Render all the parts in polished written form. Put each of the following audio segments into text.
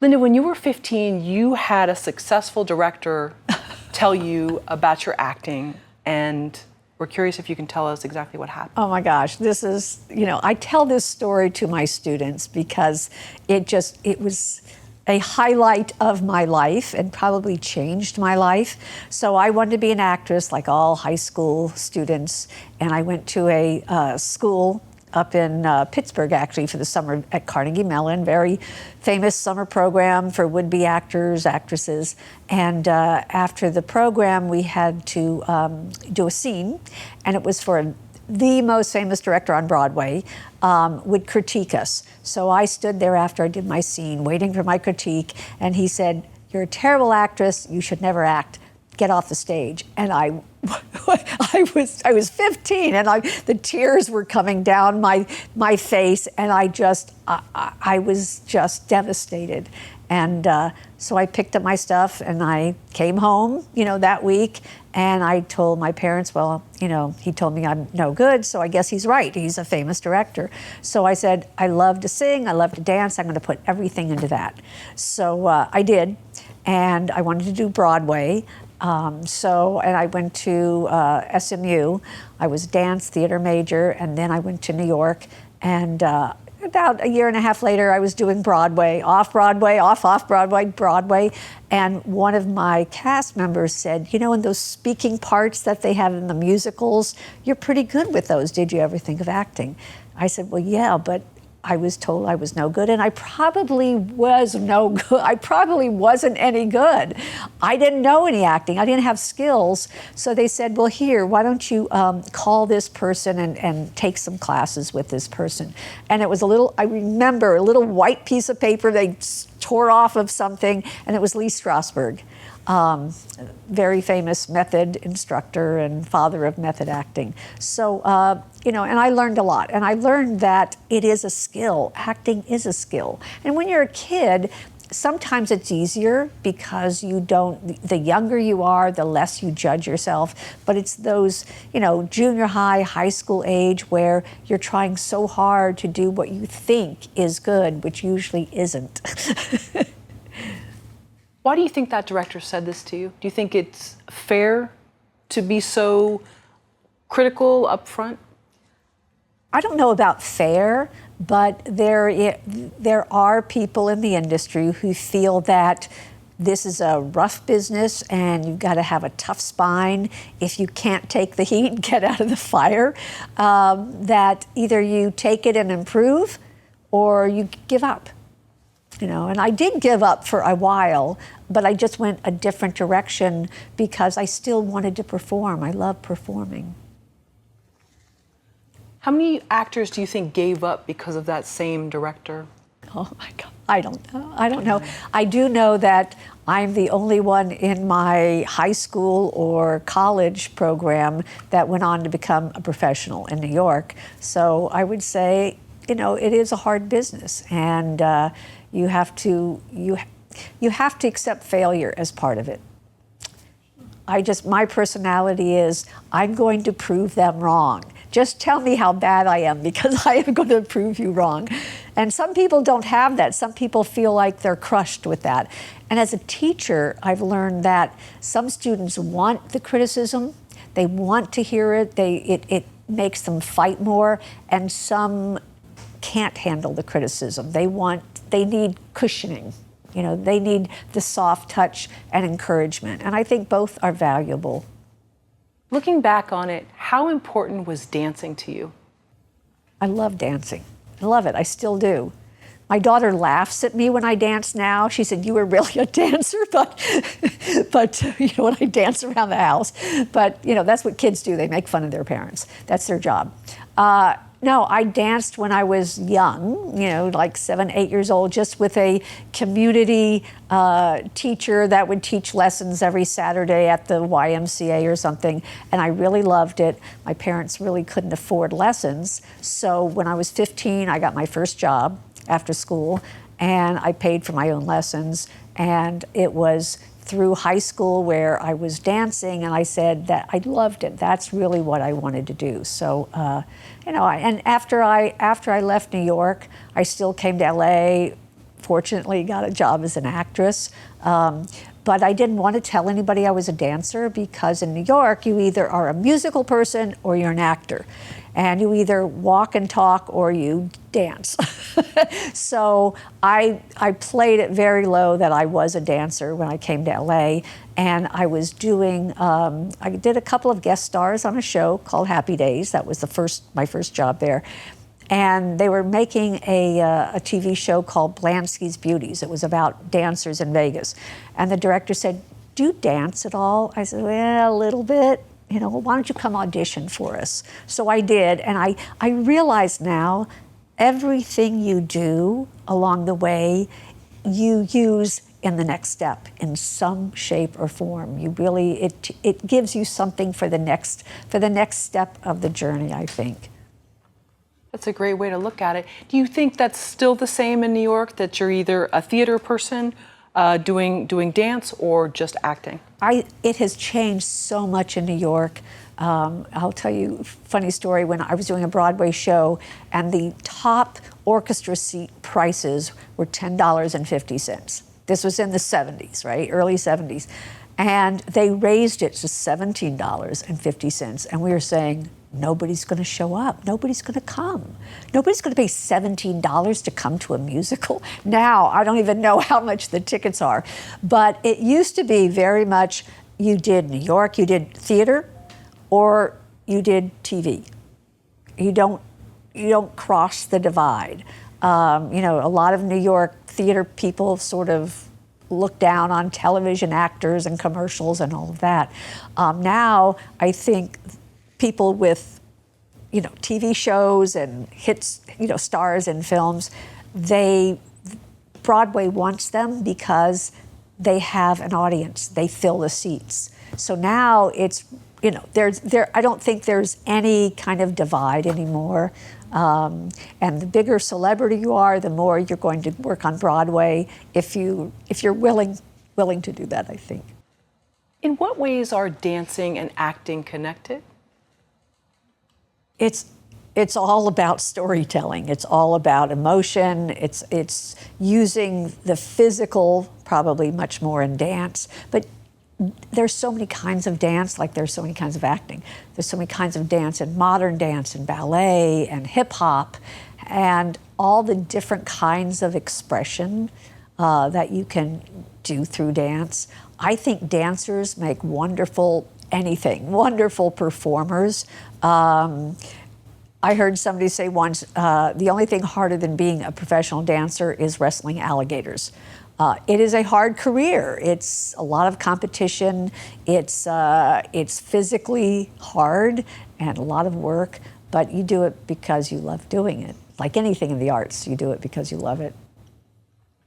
Lynda, when you were 15, you had a successful director tell you about your acting, and we're curious if you can tell us exactly what happened. Oh my gosh, this is, I tell this story to my students because it was a highlight of my life and probably changed my life. So I wanted to be an actress like all high school students, and I went to a school up in Pittsburgh, actually, for the summer at Carnegie Mellon, very famous summer program for would-be actors, actresses. And after the program, we had to do a scene, and it was for the most famous director on Broadway, would critique us. So I stood there after I did my scene, waiting for my critique, and he said, "You're a terrible actress, you should never act. Get off the stage." And I was 15, and the tears were coming down my face, and I was just devastated. And so I picked up my stuff and I came home, that week, and I told my parents, well, he told me I'm no good, so I guess he's right. He's a famous director. So I said, I love to sing, I love to dance, I'm going to put everything into that. So I did, and I wanted to do Broadway. And I went to SMU. I was dance theater major, and then I went to New York, and about a year and a half later, I was doing Broadway, off-Broadway, off-Broadway, Broadway, and one of my cast members said, in those speaking parts that they have in the musicals, you're pretty good with those. Did you ever think of acting? I said, well, yeah, but I was told I was no good, and I probably was no good. I probably wasn't any good. I didn't know any acting. I didn't have skills. So they said, well, here, why don't you call this person and take some classes with this person? And it was I remember a little white piece of paper they tore off of something, and it was Lee Strasburg. Very famous method instructor and father of method acting. So, and I learned a lot. And I learned that it is a skill. Acting is a skill. And when you're a kid, sometimes it's easier because the younger you are, the less you judge yourself. But it's those, junior high, high school age where you're trying so hard to do what you think is good, which usually isn't. Why do you think that director said this to you? Do you think it's fair to be so critical up front? I don't know about fair, but there are people in the industry who feel that this is a rough business and you've got to have a tough spine. If you can't take the heat, get out of the fire. That either you take it and improve or you give up. And I did give up for a while, but I just went a different direction because I still wanted to perform. I love performing. How many actors do you think gave up because of that same director? Oh my God, I don't know. I do know that I'm the only one in my high school or college program that went on to become a professional in New York. So I would say, it is a hard business, and you have to accept failure as part of it. My personality is, I'm going to prove them wrong. Just tell me how bad I am because I am going to prove you wrong. And some people don't have that. Some people feel like they're crushed with that. And as a teacher, I've learned that some students want the criticism. They want to hear it. It makes them fight more. And some can't handle the criticism. They need cushioning. They need the soft touch and encouragement. And I think both are valuable. Looking back on it, how important was dancing to you? I love dancing. I love it. I still do. My daughter laughs at me when I dance now. She said, "You were really a dancer," but when I dance around the house. But that's what kids do. They make fun of their parents. That's their job. No, I danced when I was young, like 7, 8 years old, just with a community teacher that would teach lessons every Saturday at the YMCA or something, and I really loved it. My parents really couldn't afford lessons, so when I was 15, I got my first job after school, and I paid for my own lessons, and it was through high school where I was dancing, and I said that I loved it. That's really what I wanted to do. So, and after I left New York, I still came to LA fortunately got a job as an actress. But I didn't want to tell anybody I was a dancer, because in New York, you either are a musical person or you're an actor. And you either walk and talk or you dance. So I played it very low that I was a dancer when I came to LA. And I was doing, I did a couple of guest stars on a show called Happy Days. That was my first job there. And they were making a TV show called Blansky's Beauties. It was about dancers in Vegas. And the director said, "Do you dance at all?" I said, "Well, a little bit. You know, why don't you come audition for us?" So I did, and I realize now everything you do along the way, you use in the next step in some shape or form. You really, it gives you something for the next step of the journey, I think. That's a great way to look at it. Do you think that's still the same in New York, that you're either a theater person doing dance or just acting? It has changed so much in New York. I'll tell you a funny story. When I was doing a Broadway show, and the top orchestra seat prices were $10.50. This was in the 70s, right? Early 70s. And they raised it to $17.50. And we were saying, nobody's going to show up. Nobody's going to come. Nobody's going to pay $17 to come to a musical. Now, I don't even know how much the tickets are. But it used to be very much, you did New York, you did theater, or you did TV. You don't cross the divide. You know, a lot of New York theater people sort of look down on television actors and commercials and all of that. Now, I think people with, you know, TV shows and hits, you know, stars in films, Broadway wants them because they have an audience. They fill the seats. So now it's, you know, I don't think there's any kind of divide anymore. And the bigger celebrity you are, the more you're going to work on Broadway if you're willing to do that, I think. In what ways are dancing and acting connected? It's all about storytelling. It's all about emotion. It's using the physical probably much more in dance. But there's so many kinds of dance, like there's so many kinds of acting. There's so many kinds of dance in modern dance and ballet and hip hop and all the different kinds of expression that you can do through dance. I think dancers make wonderful performers. I heard somebody say once, the only thing harder than being a professional dancer is wrestling alligators. It is a hard career. It's a lot of competition. It's physically hard and a lot of work, but you do it because you love doing it. Like anything in the arts, you do it because you love it.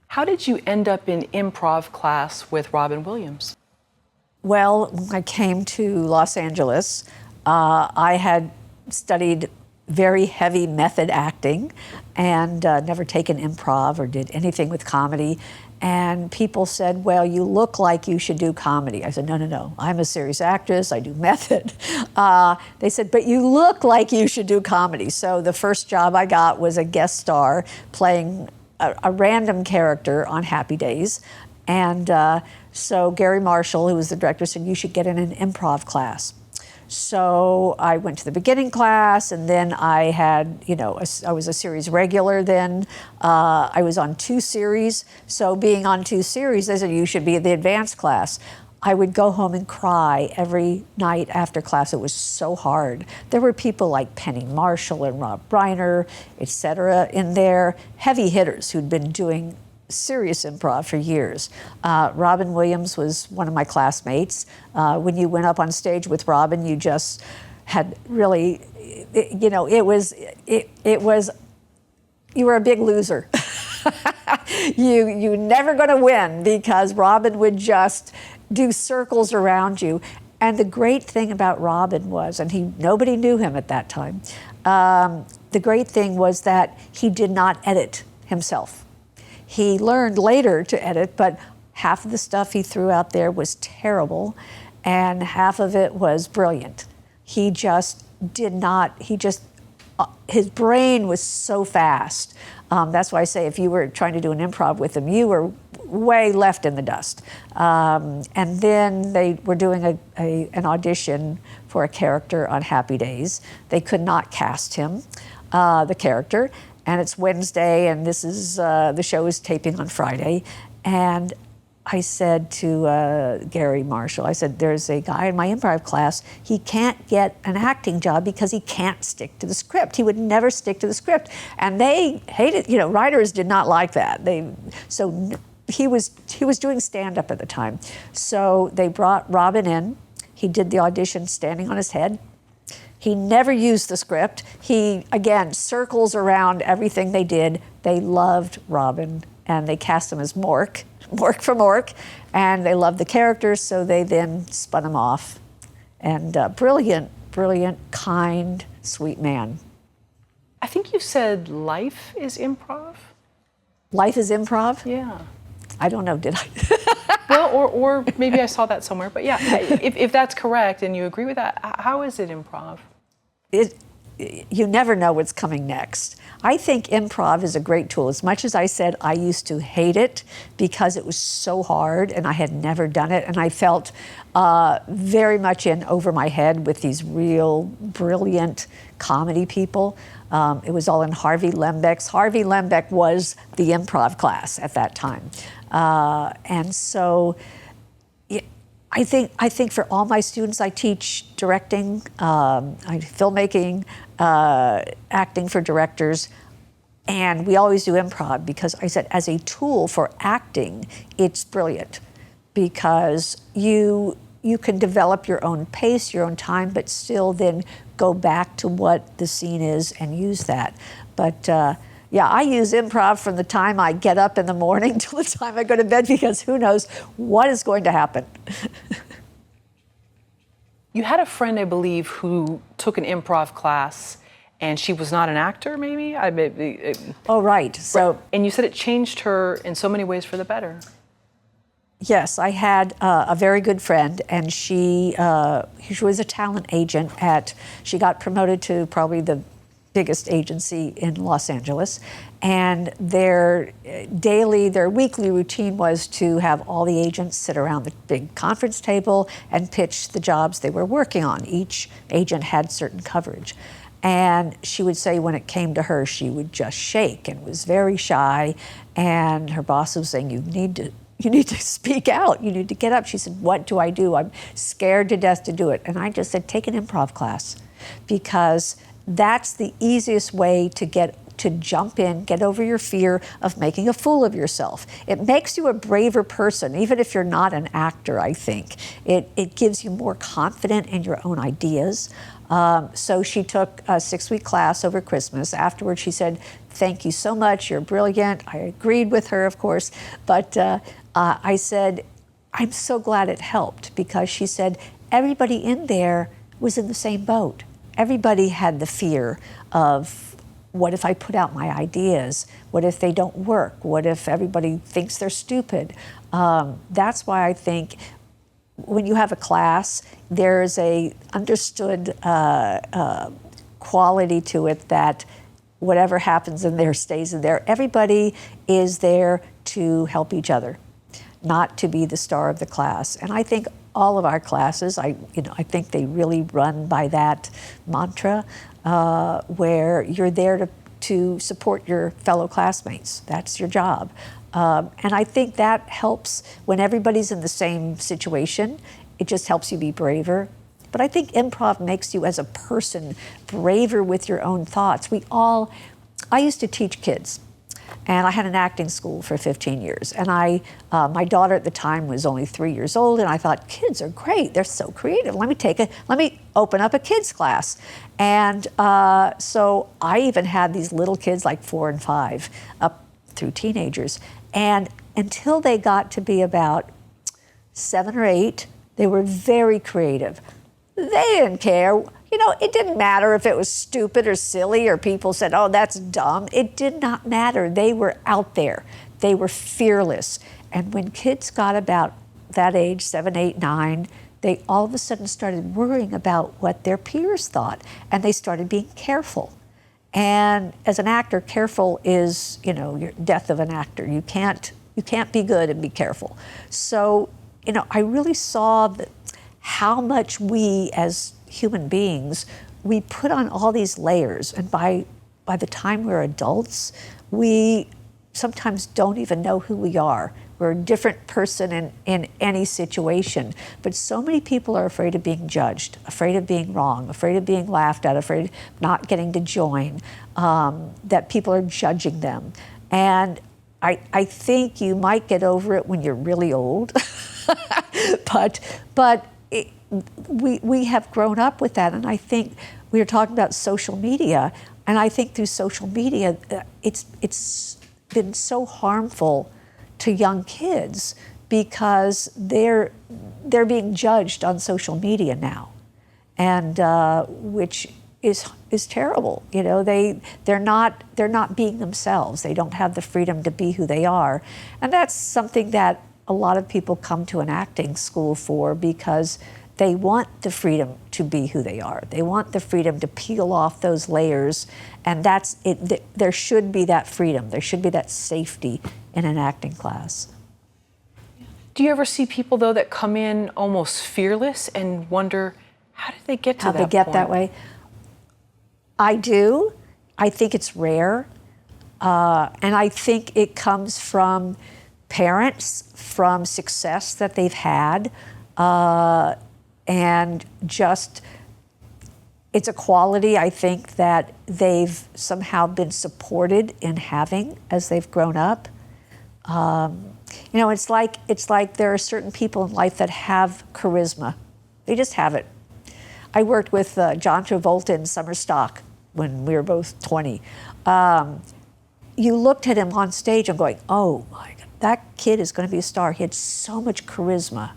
How did you end up in improv class with Robin Williams? Well, when I came to Los Angeles, I had studied very heavy method acting and never taken improv or did anything with comedy. And people said, well, you look like you should do comedy. I said, no, I'm a serious actress, I do method. They said, but you look like you should do comedy. So the first job I got was a guest star playing a random character on Happy Days. And so Gary Marshall, who was the director, said, you should get in an improv class. So I went to the beginning class, and then I had, I was a series regular then. I was on 2 series. So being on 2 series, they said, you should be in the advanced class. I would go home and cry every night after class. It was so hard. There were people like Penny Marshall and Rob Reiner, et cetera, in there, heavy hitters who'd been doing serious improv for years. Robin Williams was one of my classmates. When you went up on stage with Robin, you just had really, it was, you were a big loser. You're never going to win because Robin would just do circles around you. And the great thing about Robin was, and nobody knew him at that time, the great thing was that he did not edit himself. He learned later to edit, but half of the stuff he threw out there was terrible, and half of it was brilliant. He just his brain was so fast. That's why I say if you were trying to do an improv with him, you were way left in the dust. And then they were doing an audition for a character on Happy Days. They could not cast him, the character, and it's Wednesday, and this is the show is taping on Friday. And I said to Gary Marshall, I said, there's a guy in my improv class, he can't get an acting job because he can't stick to the script. He would never stick to the script. And they hated, writers did not like that. So he was doing stand-up at the time. So they brought Robin in. He did the audition standing on his head. He never used the script. He, again, circles around everything they did. They loved Robin, and they cast him as Mork from Mork, and they loved the character, so they then spun him off. And brilliant, kind, sweet man. I think you said life is improv? Life is improv? Yeah. I don't know, did I? Well, or maybe I saw that somewhere, but yeah, if that's correct and you agree with that, how is it improv? You never know what's coming next. I think improv is a great tool. As much as I said I used to hate it because it was so hard and I had never done it, and I felt very much in over my head with these real brilliant comedy people. It was all in Harvey Lembeck's. Harvey Lembeck was the improv class at that time. And so I think for all my students, I teach directing, filmmaking, acting for directors, and we always do improv because I said as a tool for acting, it's brilliant because you can develop your own pace, your own time, but still then go back to what the scene is and use that. But yeah, I use improv from the time I get up in the morning till the time I go to bed because who knows what is going to happen. You had a friend, I believe, who took an improv class, and she was not an actor, maybe? Oh, right. So, and you said it changed her in so many ways for the better. Yes, I had a very good friend, and she was a talent agent she got promoted to probably the biggest agency in Los Angeles, and their weekly routine was to have all the agents sit around the big conference table and pitch the jobs they were working on. Each agent had certain coverage. And she would say when it came to her, she would just shake and was very shy, and her boss was saying, you need to speak out. You need to get up. She said, what do I do? I'm scared to death to do it. And I just said, take an improv class, because that's the easiest way to jump in, get over your fear of making a fool of yourself. It makes you a braver person, even if you're not an actor, I think. It gives you more confidence in your own ideas. So she took a 6-week class over Christmas. Afterwards, she said, thank you so much, you're brilliant. I agreed with her, of course, but I said, I'm so glad it helped, because she said, everybody in there was in the same boat. Everybody had the fear of, what if I put out my ideas? What if they don't work? What if everybody thinks they're stupid? That's why I think when you have a class, there's a understood quality to it that whatever happens in there stays in there. Everybody is there to help each other, not to be the star of the class. And I think all of our classes, I think they really run by that mantra, where you're there to support your fellow classmates. That's your job. And I think that helps when everybody's in the same situation. It just helps you be braver. But I think improv makes you as a person braver with your own thoughts. I used to teach kids. And I had an acting school for 15 years. And my daughter at the time was only 3 years old, and I thought, kids are great, they're so creative. Let me open up a kids class. And so I even had these little kids, like 4 and 5, up through teenagers. And until they got to be about 7 or 8, they were very creative. They didn't care. It didn't matter if it was stupid or silly or people said, oh, that's dumb. It did not matter. They were out there. They were fearless. And when kids got about that age, 7, 8, 9, they all of a sudden started worrying about what their peers thought, and they started being careful. And as an actor, careful is, your death of an actor. You can't be good and be careful. So, I really saw how much we as human beings, we put on all these layers, and by the time we're adults, we sometimes don't even know who we are. We're a different person in any situation. But so many people are afraid of being judged, afraid of being wrong, afraid of being laughed at, afraid of not getting to join, that people are judging them. And I think you might get over it when you're really old, but we have grown up with that. And I think we were talking about social media, and I think through social media, it's been so harmful to young kids because they're being judged on social media now, and which is terrible. They're not being themselves. They don't have the freedom to be who they are, and that's something that a lot of people come to an acting school for, because they want the freedom to be who they are. They want the freedom to peel off those layers, and that's it. There should be that freedom. There should be that safety in an acting class. Do you ever see people, though, that come in almost fearless and wonder, how did they get to that point? How they get that way? I do. I think it's rare. And I think it comes from parents, from success that they've had, and just, it's a quality I think that they've somehow been supported in having as they've grown up. It's like there are certain people in life that have charisma. They just have it. I worked with John Travolta in Summer Stock when we were both 20. You looked at him on stage and going, oh my God, that kid is going to be a star. He had so much charisma.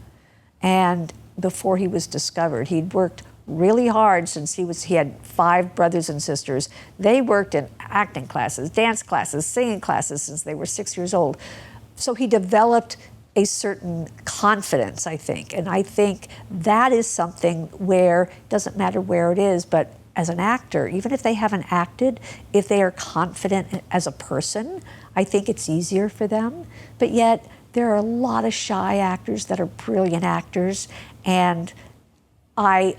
And before he was discovered, he'd worked really hard since he had 5 brothers and sisters. They worked in acting classes, dance classes, singing classes since they were 6 years old. So he developed a certain confidence, I think. And I think that is something where, it doesn't matter where it is, but as an actor, even if they haven't acted, if they are confident as a person, I think it's easier for them. But yet, there are a lot of shy actors that are brilliant actors, and I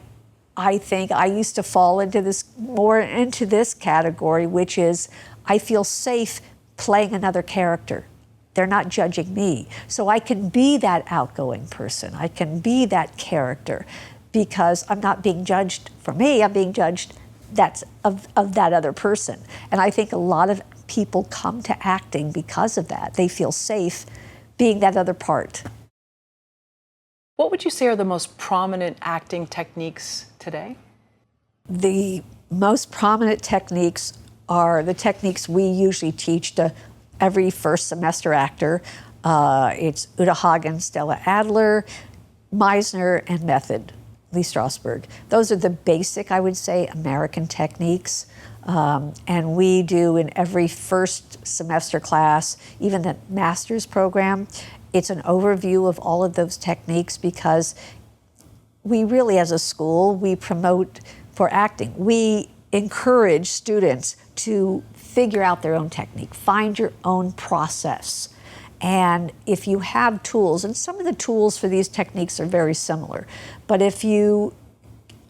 think I used to fall into this category, which is I feel safe playing another character. They're not judging me. So I can be that outgoing person. I can be that character because I'm not being judged for me. I'm being judged of that other person. And I think a lot of people come to acting because of that. They feel safe being that other part. What would you say are the most prominent acting techniques today? The most prominent techniques are the techniques we usually teach to every first semester actor. It's Uta Hagen, Stella Adler, Meisner, and method, Lee Strasburg. Those are the basic, I would say, American techniques. And we do in every first semester class, even the master's program, it's an overview of all of those techniques, because we really, as a school, we promote for acting. We encourage students to figure out their own technique, find your own process. And if you have tools, and some of the tools for these techniques are very similar, but if you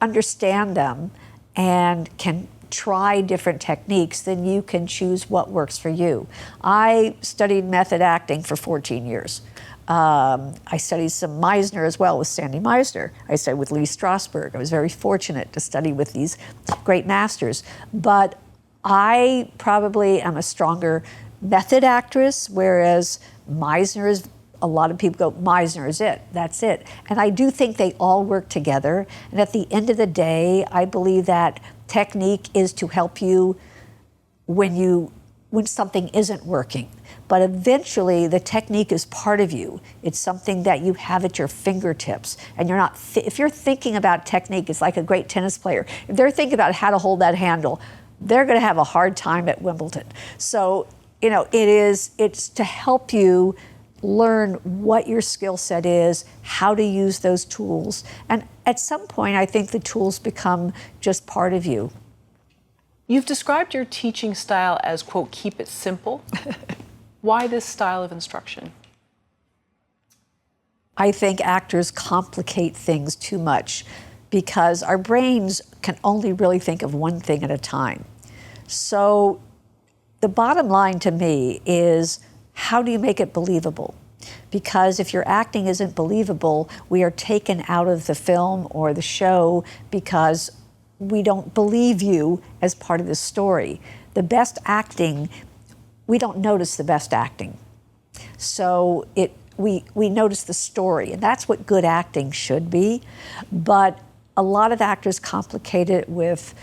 understand them and can try different techniques, then you can choose what works for you. I studied method acting for 14 years. I studied some Meisner as well with Sandy Meisner. I studied with Lee Strasburg. I was very fortunate to study with these great masters. But I probably am a stronger method actress, whereas Meisner is, a lot of people go, Meisner is it, that's it. And I do think they all work together. And at the end of the day, I believe that technique is to help you when something isn't working. But eventually, the technique is part of you. It's something that you have at your fingertips. And you're not, if you're thinking about technique, it's like a great tennis player. If they're thinking about how to hold that handle, they're going to have a hard time at Wimbledon. So, it's to help you learn what your skill set is, how to use those tools. And at some point, I think the tools become just part of you. You've described your teaching style as, quote, keep it simple. Why this style of instruction? I think actors complicate things too much because our brains can only really think of one thing at a time. So the bottom line to me is, how do you make it believable? Because if your acting isn't believable, we are taken out of the film or the show because we don't believe you as part of the story. The best acting, we don't notice the best acting. So we notice the story, and that's what good acting should be. But a lot of actors complicate it with,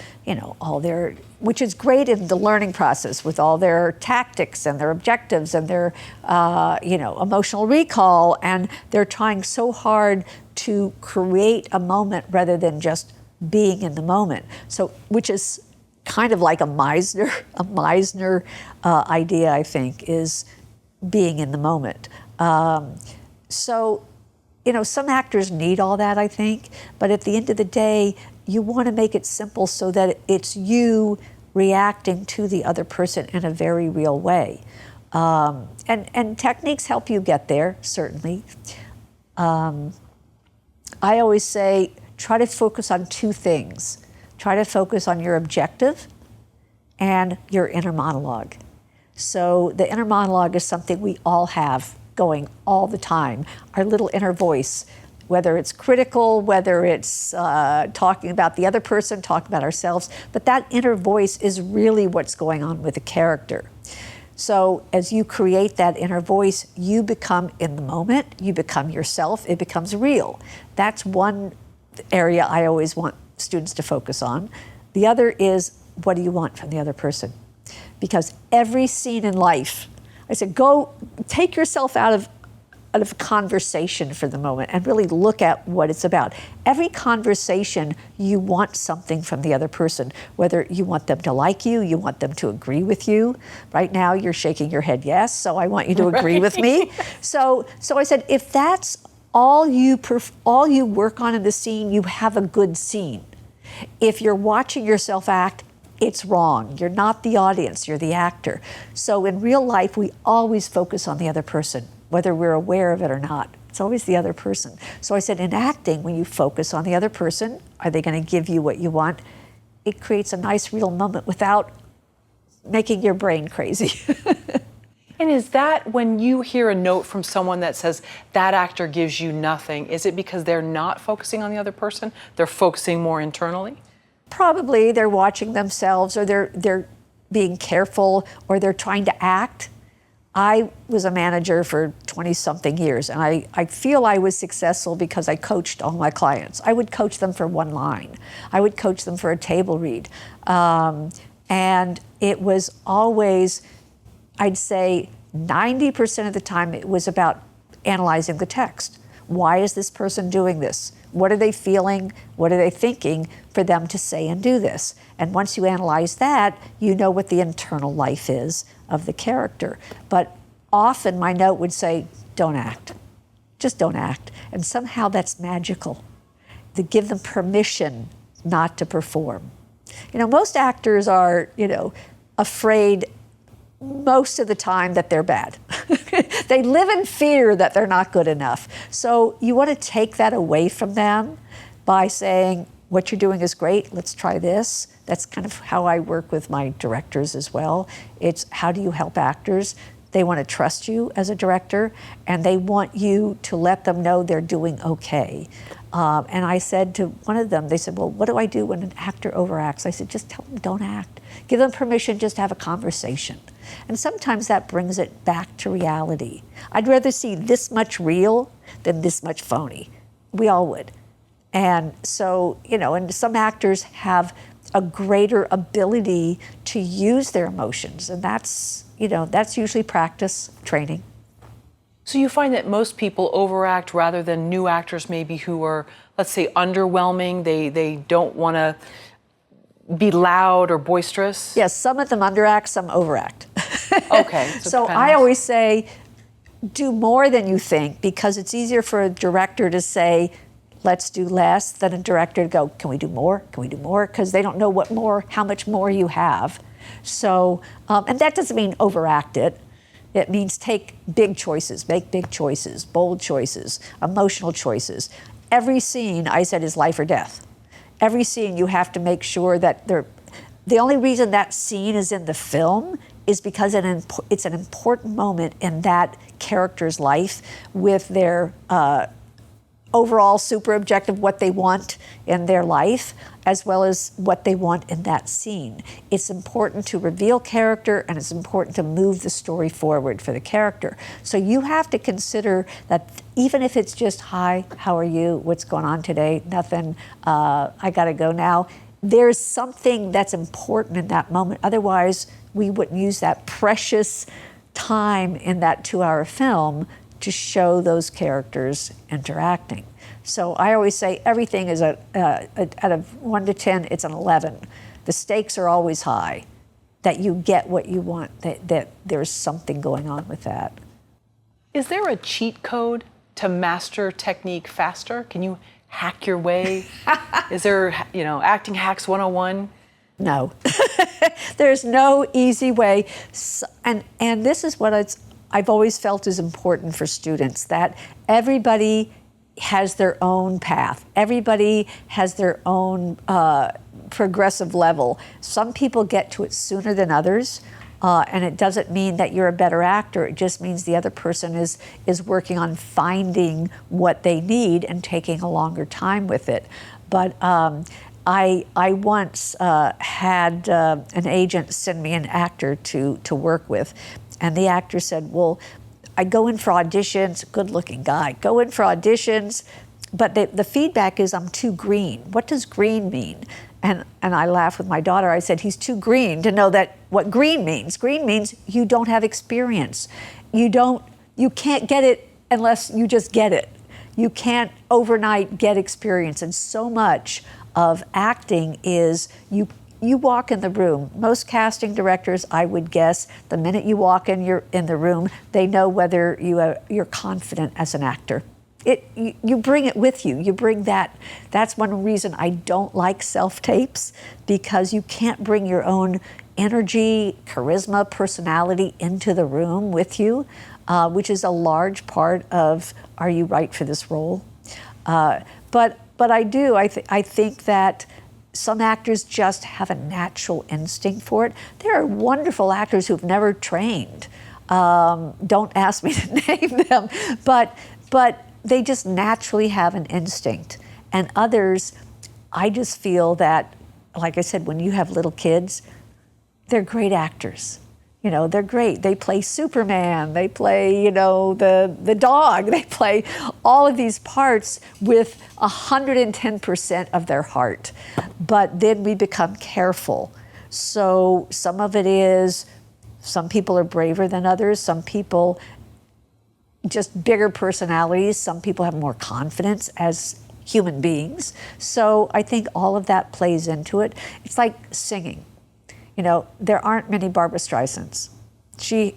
all their, which is great in the learning process, with all their tactics and their objectives and their, emotional recall, and they're trying so hard to create a moment rather than just being in the moment. So, which is kind of like a Meisner idea, I think, is being in the moment. Some actors need all that, I think, but at the end of the day, you want to make it simple so that it's you reacting to the other person in a very real way. And techniques help you get there, certainly. I always say, try to focus on two things. Try to focus on your objective and your inner monologue. So the inner monologue is something we all have going all the time, our little inner voice, whether it's critical, whether it's talking about the other person, talking about ourselves, but that inner voice is really what's going on with the character. So as you create that inner voice, you become in the moment, you become yourself, it becomes real. That's one area I always want students to focus on. The other is, what do you want from the other person? Because every scene in life, I said, go take yourself out of a conversation for the moment and really look at what it's about. Every conversation, you want something from the other person, whether you want them to like you want them to agree with you. Right now, you're shaking your head yes, so I want you to agree with me. So I said, if that's all you work on in the scene, you have a good scene. If you're watching yourself act, it's wrong. You're not the audience, you're the actor. So in real life, we always focus on the other person, whether we're aware of it or not. It's always the other person. So I said, in acting, when you focus on the other person, are they going to give you what you want? It creates a nice real moment without making your brain crazy. And is that when you hear a note from someone that says that actor gives you nothing, is it because they're not focusing on the other person? They're focusing more internally? Probably they're watching themselves, or they're being careful, or they're trying to act. I was a manager for 20-something years, and I feel I was successful because I coached all my clients. I would coach them for one line. I would coach them for a table read. And it was always, I'd say 90% of the time, it was about analyzing the text. Why is this person doing this? What are they feeling? What are they thinking for them to say and do this? And once you analyze that, you know what the internal life is of the character. But often my note would say, don't act. Just don't act. And somehow that's magical. To give them permission not to perform. Most actors are, afraid most of the time that they're bad. They live in fear that they're not good enough. So you want to take that away from them by saying, what you're doing is great, let's try this. That's kind of how I work with my directors as well. It's, how do you help actors? They want to trust you as a director, and they want you to let them know they're doing okay. And I said to one of them, they said, well, what do I do when an actor overacts? I said, just tell them don't act. Give them permission, just have a conversation. And sometimes that brings it back to reality. I'd rather see this much real than this much phony. We all would. And so, and some actors have a greater ability to use their emotions. And that's usually practice, training. So you find that most people overact rather than new actors maybe who are, let's say, underwhelming. They don't want to be loud or boisterous? Yes, some of them underact, some overact. Okay. So I always say, do more than you think, because it's easier for a director to say, let's do less, than a director to go, can we do more? Can we do more? Because they don't know how much more you have. So, and that doesn't mean overact it. It means take big choices, make big choices, bold choices, emotional choices. Every scene, I said, is life or death. Every scene you have to make sure that the only reason that scene is in the film is because it's an important moment in that character's life with their overall super objective, what they want in their life, as well as what they want in that scene. It's important to reveal character, and it's important to move the story forward for the character. So you have to consider that even if it's just, hi, how are you, what's going on today, nothing, I gotta go now, there's something that's important in that moment. Otherwise, we wouldn't use that precious time in that 2-hour film to show those characters interacting. So I always say everything is out of 1 to 10, it's an 11. The stakes are always high, that you get what you want, that there's something going on with that. Is there a cheat code to master technique faster? Can you hack your way? Is there, acting hacks 101? No, there's no easy way. And this is what I've always felt is important for students, that everybody has their own path. Everybody has their own progressive level. Some people get to it sooner than others, and it doesn't mean that you're a better actor. It just means the other person is working on finding what they need and taking a longer time with it. But I once had an agent send me an actor to work with, and the actor said, well, I go in for auditions, good-looking guy, go in for auditions, but the feedback is I'm too green. What does green mean? And I laughed with my daughter. I said, he's too green to know that what green means. Green means you don't have experience. You can't get it unless you just get it. You can't overnight get experience. And so much of acting is you walk in the room. Most casting directors, I would guess, the minute you walk in the room, they know whether you're confident as an actor. You bring it with you. You bring that. That's one reason I don't like self-tapes, because you can't bring your own energy, charisma, personality into the room with you, which is a large part of, are you right for this role? But I do. I think that some actors just have a natural instinct for it. There are wonderful actors who've never trained. Don't ask me to name them, but they just naturally have an instinct. And others, I just feel that, like I said, when you have little kids, they're great actors. They're great. They play Superman, they play, the dog, they play all of these parts with 110% of their heart. But then we become careful. So some of it is, some people are braver than others, some people just bigger personalities, some people have more confidence as human beings. So I think all of that plays into it. It's like singing. There aren't many Barbra Streisands. She,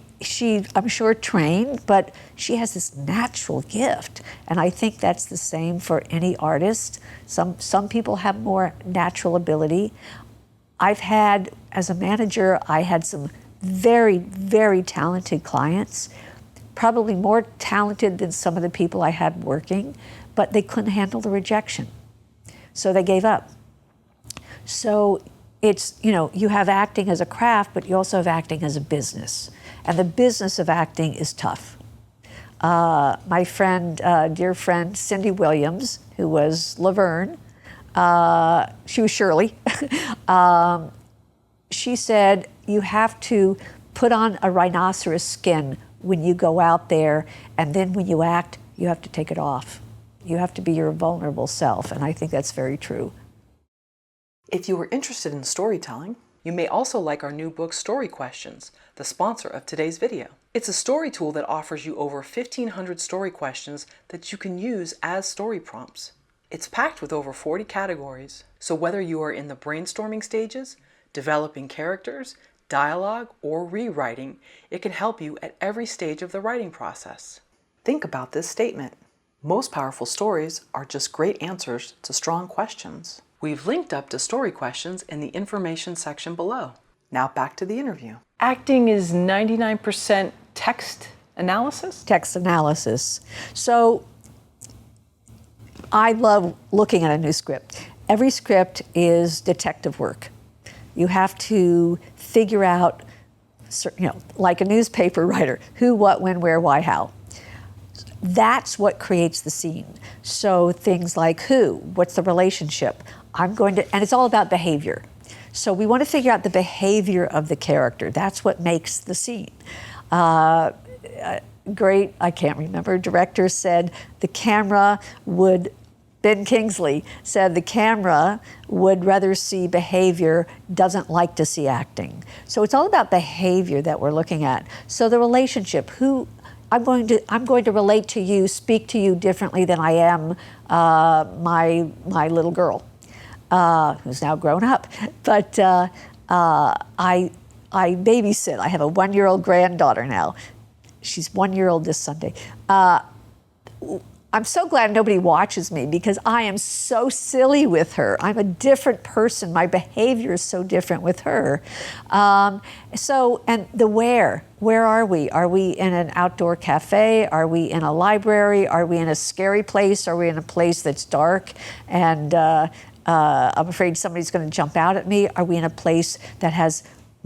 I'm sure, trained, but she has this natural gift. And I think that's the same for any artist. Some people have more natural ability. As a manager, I had some very, very talented clients, probably more talented than some of the people I had working, but they couldn't handle the rejection. So they gave up. So it's, you have acting as a craft, but you also have acting as a business. And the business of acting is tough. My friend, dear friend, Cindy Williams, who was Laverne, she was Shirley, she said, you have to put on a rhinoceros skin when you go out there, and then when you act, you have to take it off. You have to be your vulnerable self, and I think that's very true. If you are interested in storytelling, you may also like our new book, Story Questions, the sponsor of today's video. It's a story tool that offers you over 1,500 story questions that you can use as story prompts. It's packed with over 40 categories, so whether you are in the brainstorming stages, developing characters, dialogue, or rewriting, it can help you at every stage of the writing process. Think about this statement. Most powerful stories are just great answers to strong questions. We've linked up to story questions in the information section below. Now back to the interview. Acting is 99% text analysis? Text analysis. So I love looking at a new script. Every script is detective work. You have to figure out, like a newspaper writer, who, what, when, where, why, how. That's what creates the scene. So things like who, what's the relationship? And it's all about behavior. So we want to figure out the behavior of the character. That's what makes the scene. I can't remember, director said Ben Kingsley said the camera would rather see behavior, doesn't like to see acting. So it's all about behavior that we're looking at. So the relationship, I'm going to relate to you, speak to you differently than I am my little girl, who's now grown up. But I babysit. I have a 1-year-old granddaughter now. She's 1 year old this Sunday. I'm so glad nobody watches me because I am so silly with her. I'm a different person. My behavior is so different with her. And the where are we? Are we in an outdoor cafe? Are we in a library? Are we in a scary place? Are we in a place that's dark and I'm afraid somebody's going to jump out at me? Are we in a place that has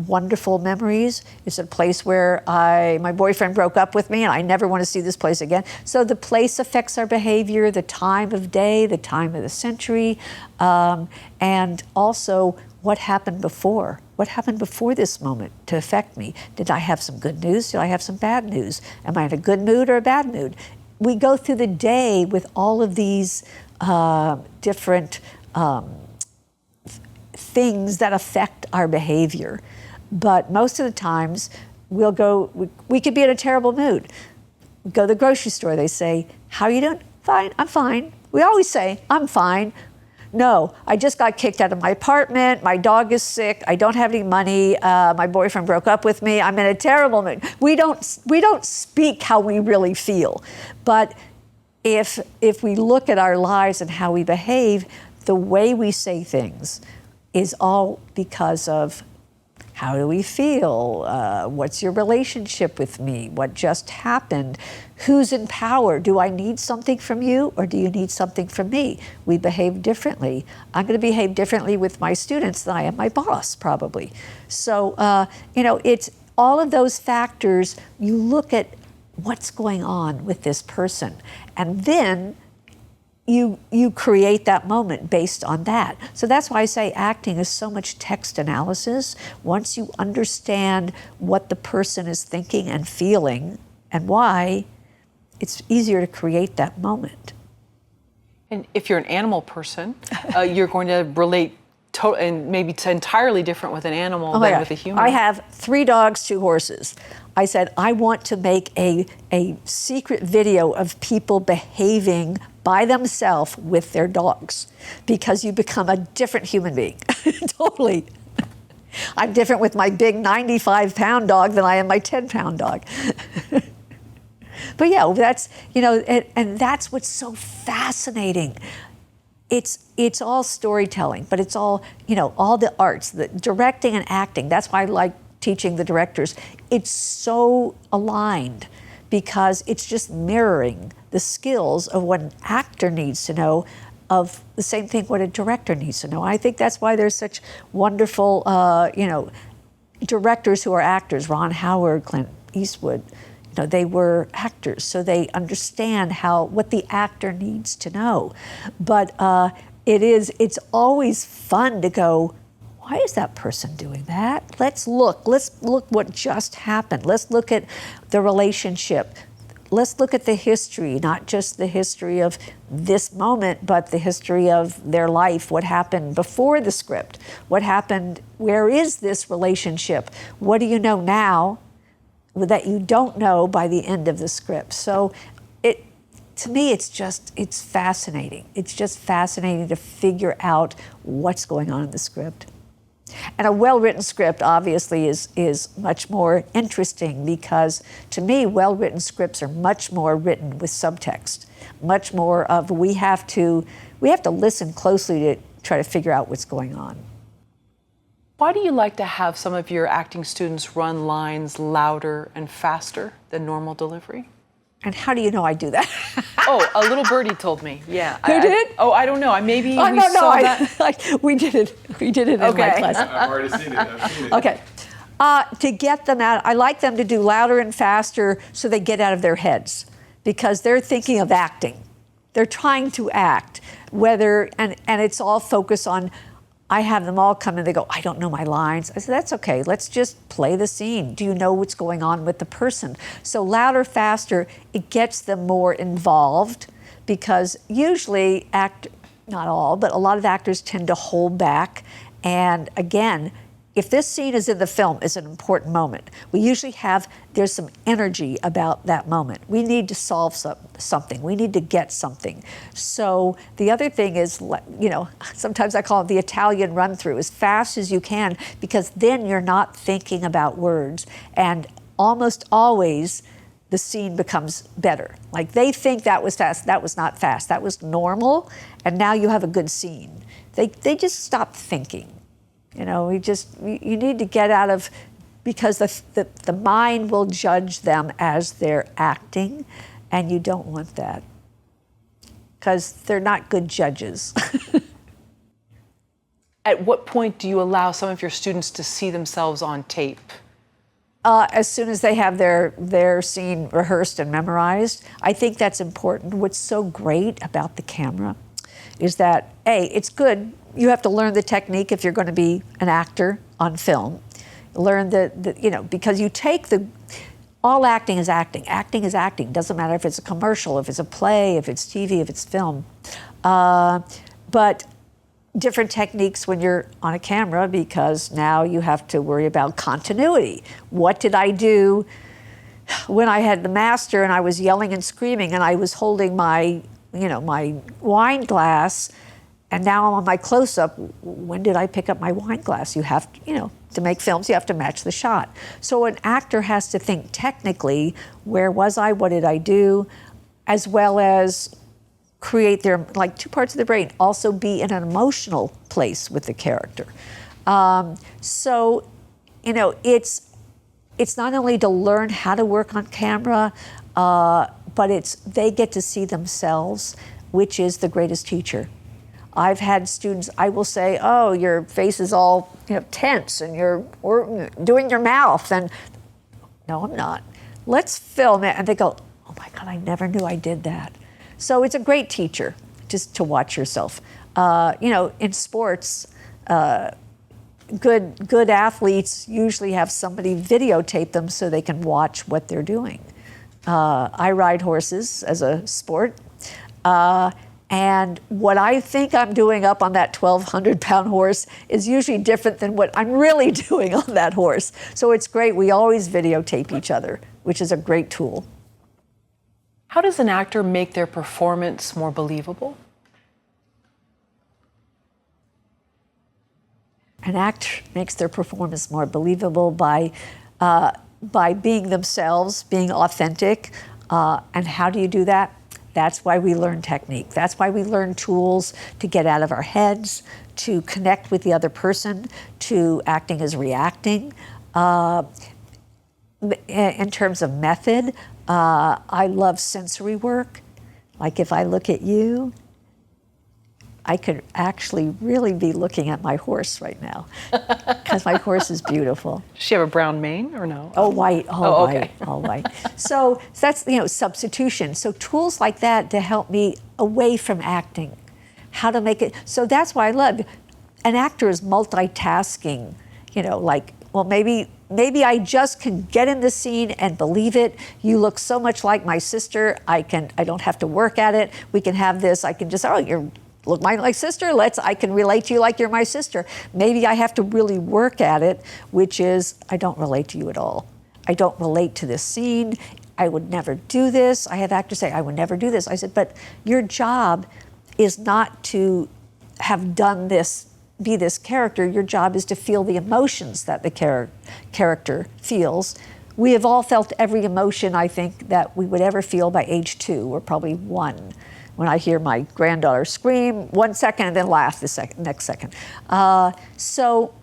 wonderful memories? It's a place where my boyfriend broke up with me and I never want to see this place again. So the place affects our behavior, the time of day, the time of the century, and also what happened before. What happened before this moment to affect me? Did I have some good news? Did I have some bad news? Am I in a good mood or a bad mood? We go through the day with all of these different things that affect our behavior. But most of the times we could be in a terrible mood. We go to the grocery store, they say, how are you doing? Fine, I'm fine. We always say, I'm fine. No, I just got kicked out of my apartment, my dog is sick, I don't have any money, my boyfriend broke up with me, I'm in a terrible mood. We don't speak how we really feel. But if we look at our lives and how we behave, the way we say things is all because of how do we feel? What's your relationship with me? What just happened? Who's in power? Do I need something from you or do you need something from me? We behave differently. I'm going to behave differently with my students than I am my boss, probably. So, it's all of those factors. You look at what's going on with this person, and then you create that moment based on that. So that's why I say acting is so much text analysis. Once you understand what the person is thinking and feeling and why, it's easier to create that moment. And if you're an animal person, you're going to relate and maybe it's entirely different with an animal than with a human. I have 3 dogs, 2 horses. I said, I want to make a secret video of people behaving by themselves with their dogs because you become a different human being. Totally. I'm different with my big 95-pound dog than I am my 10-pound dog. But yeah, that's, and that's what's so fascinating. It's all storytelling, but it's all, all the arts, the directing and acting. That's why I like teaching the directors. It's so aligned because it's just mirroring the skills of what an actor needs to know of the same thing what a director needs to know. I think that's why there's such wonderful, directors who are actors. Ron Howard, Clint Eastwood, they were actors, so they understand what the actor needs to know. But it's always fun to go, why is that person doing that? Let's look what just happened. Let's look at the relationship. Let's look at the history, not just the history of this moment, but the history of their life, what happened before the script, what happened, where is this relationship? What do you know now that you don't know by the end of the script? So to me, it's fascinating. It's just fascinating to figure out what's going on in the script. And a well-written script obviously is much more interesting, because to me, well-written scripts are much more written with subtext, much more of we have to listen closely to try to figure out what's going on. Why do you like to have some of your acting students run lines louder and faster than normal delivery? And how do you know I do that? Oh, a little birdie told me. Yeah. Who did? I don't know. Maybe Oh, we no, saw that. we did it. We did it in my class. I've already seen it. I've seen it. Okay. To get them out, I like them to do louder and faster so they get out of their heads, because they're thinking of acting. They're trying to act, and it's all focused on, I have them all come in, they go, I don't know my lines. I said, that's okay, let's just play the scene. Do you know what's going on with the person? So louder, faster, it gets them more involved, because usually, not all, but a lot of actors tend to hold back. And again, if this scene is in the film, it's an important moment. We usually there's some energy about that moment. We need to solve something. We need to get something. So the other thing is, sometimes I call it the Italian run through, as fast as you can, because then you're not thinking about words. And almost always, the scene becomes better. Like, they think that was fast. That was not fast. That was normal. And now you have a good scene. They just stop thinking. You need to get out of, because the mind will judge them as they're acting, and you don't want that, because they're not good judges. At what point do you allow some of your students to see themselves on tape? As soon as they have their scene rehearsed and memorized. I think that's important. What's so great about the camera is that, it's good. You have to learn the technique if you're going to be an actor on film. Learn because you take all acting is acting. Acting is acting. Doesn't matter if it's a commercial, if it's a play, if it's TV, if it's film. But different techniques when you're on a camera, because now you have to worry about continuity. What did I do when I had the master and I was yelling and screaming and I was holding my wine glass, and now I'm on my close-up? When did I pick up my wine glass? You have to make films, you have to match the shot. So an actor has to think technically, where was I, what did I do, as well as create their, two parts of the brain, also be in an emotional place with the character. It's not only to learn how to work on camera, but they get to see themselves, which is the greatest teacher. I've had students, I will say, oh, your face is all tense and you're doing your mouth. And no, I'm not. Let's film it. And they go, oh my God, I never knew I did that. So it's a great teacher just to watch yourself. In sports, good athletes usually have somebody videotape them so they can watch what they're doing. I ride horses as a sport. And what I think I'm doing up on that 1,200-pound horse is usually different than what I'm really doing on that horse. So it's great. We always videotape each other, which is a great tool. How does an actor make their performance more believable? An actor makes their performance more believable by being themselves, being authentic. And how do you do that? That's why we learn technique. That's why we learn tools to get out of our heads, to connect with the other person, to acting as reacting. In terms of method, I love sensory work. Like if I look at you, I could actually really be looking at my horse right now, because my horse is beautiful. Does she have a brown mane or no? Oh, white, okay. all white. So that's, substitution. So tools like that to help me away from acting, how to make it. So that's why I love, an actor is multitasking, maybe I just can get in the scene and believe it. You look so much like my sister. I don't have to work at it. We can have this. I can just, you look like my sister. I can relate to you like you're my sister. Maybe I have to really work at it, which is, I don't relate to you at all. I don't relate to this scene. I would never do this. I have actors say, I would never do this. I said, but your job is not to have done this be this character. Your job is to feel the emotions that the character feels. We have all felt every emotion, I think, that we would ever feel by age 2 or probably 1. When I hear my granddaughter scream 1 second and then laugh the next second. So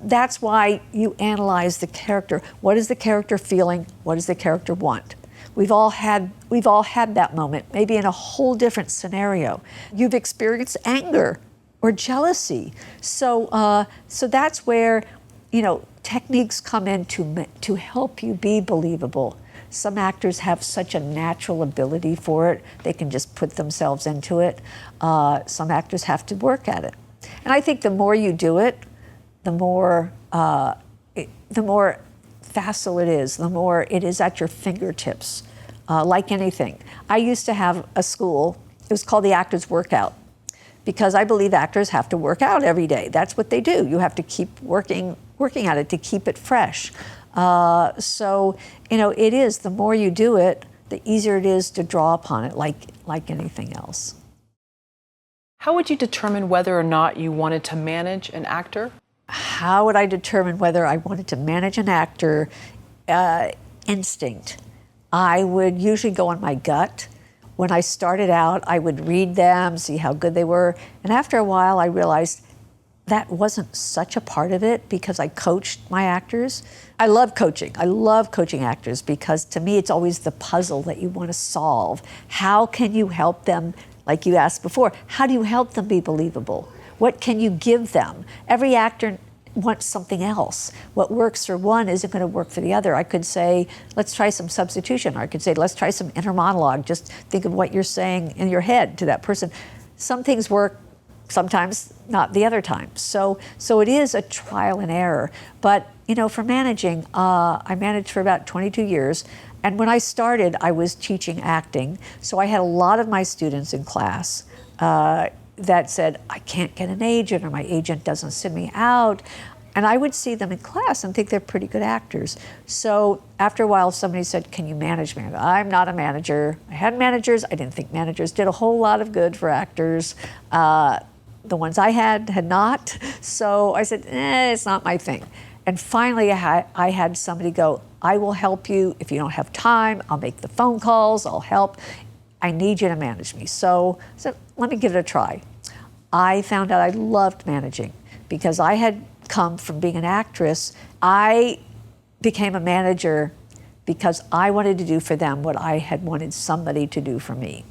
that's why you analyze the character. What is the character feeling? What does the character want? We've all had that moment, maybe in a whole different scenario. You've experienced anger or jealousy. So that's where, techniques come in to help you be believable. Some actors have such a natural ability for it; they can just put themselves into it. Some actors have to work at it, and I think the more you do it, the more facile it is, the more it is at your fingertips. Like anything, I used to have a school. It was called the Actors Workout, because I believe actors have to work out every day. That's what they do. You have to keep working at it to keep it fresh. So it is, the more you do it, the easier it is to draw upon it, like anything else. How would you determine whether or not you wanted to manage an actor? How would I determine whether I wanted to manage an actor? Instinct. I would usually go on my gut. When I started out, I would read them, see how good they were, and after a while I realized that wasn't such a part of it because I coached my actors. I love coaching. I love coaching actors because to me it's always the puzzle that you want to solve. How can you help them, like you asked before, how do you help them be believable? What can you give them? Every actor wants something else. What works for one isn't going to work for the other. I could say, let's try some substitution. Or I could say, let's try some inner monologue. Just think of what you're saying in your head to that person. Some things work, sometimes not the other time. So it is a trial and error. But, for managing, I managed for about 22 years. And when I started, I was teaching acting. So I had a lot of my students in class that said, I can't get an agent, or my agent doesn't send me out. And I would see them in class and think they're pretty good actors. So after a while, somebody said, can you manage me? I'm not a manager. I had managers. I didn't think managers did a whole lot of good for actors. The ones I had not. So I said, it's not my thing. And finally, I had somebody go, I will help you. If you don't have time, I'll make the phone calls, I'll help. I need you to manage me. So I said, let me give it a try. I found out I loved managing because I had come from being an actress. I became a manager because I wanted to do for them what I had wanted somebody to do for me.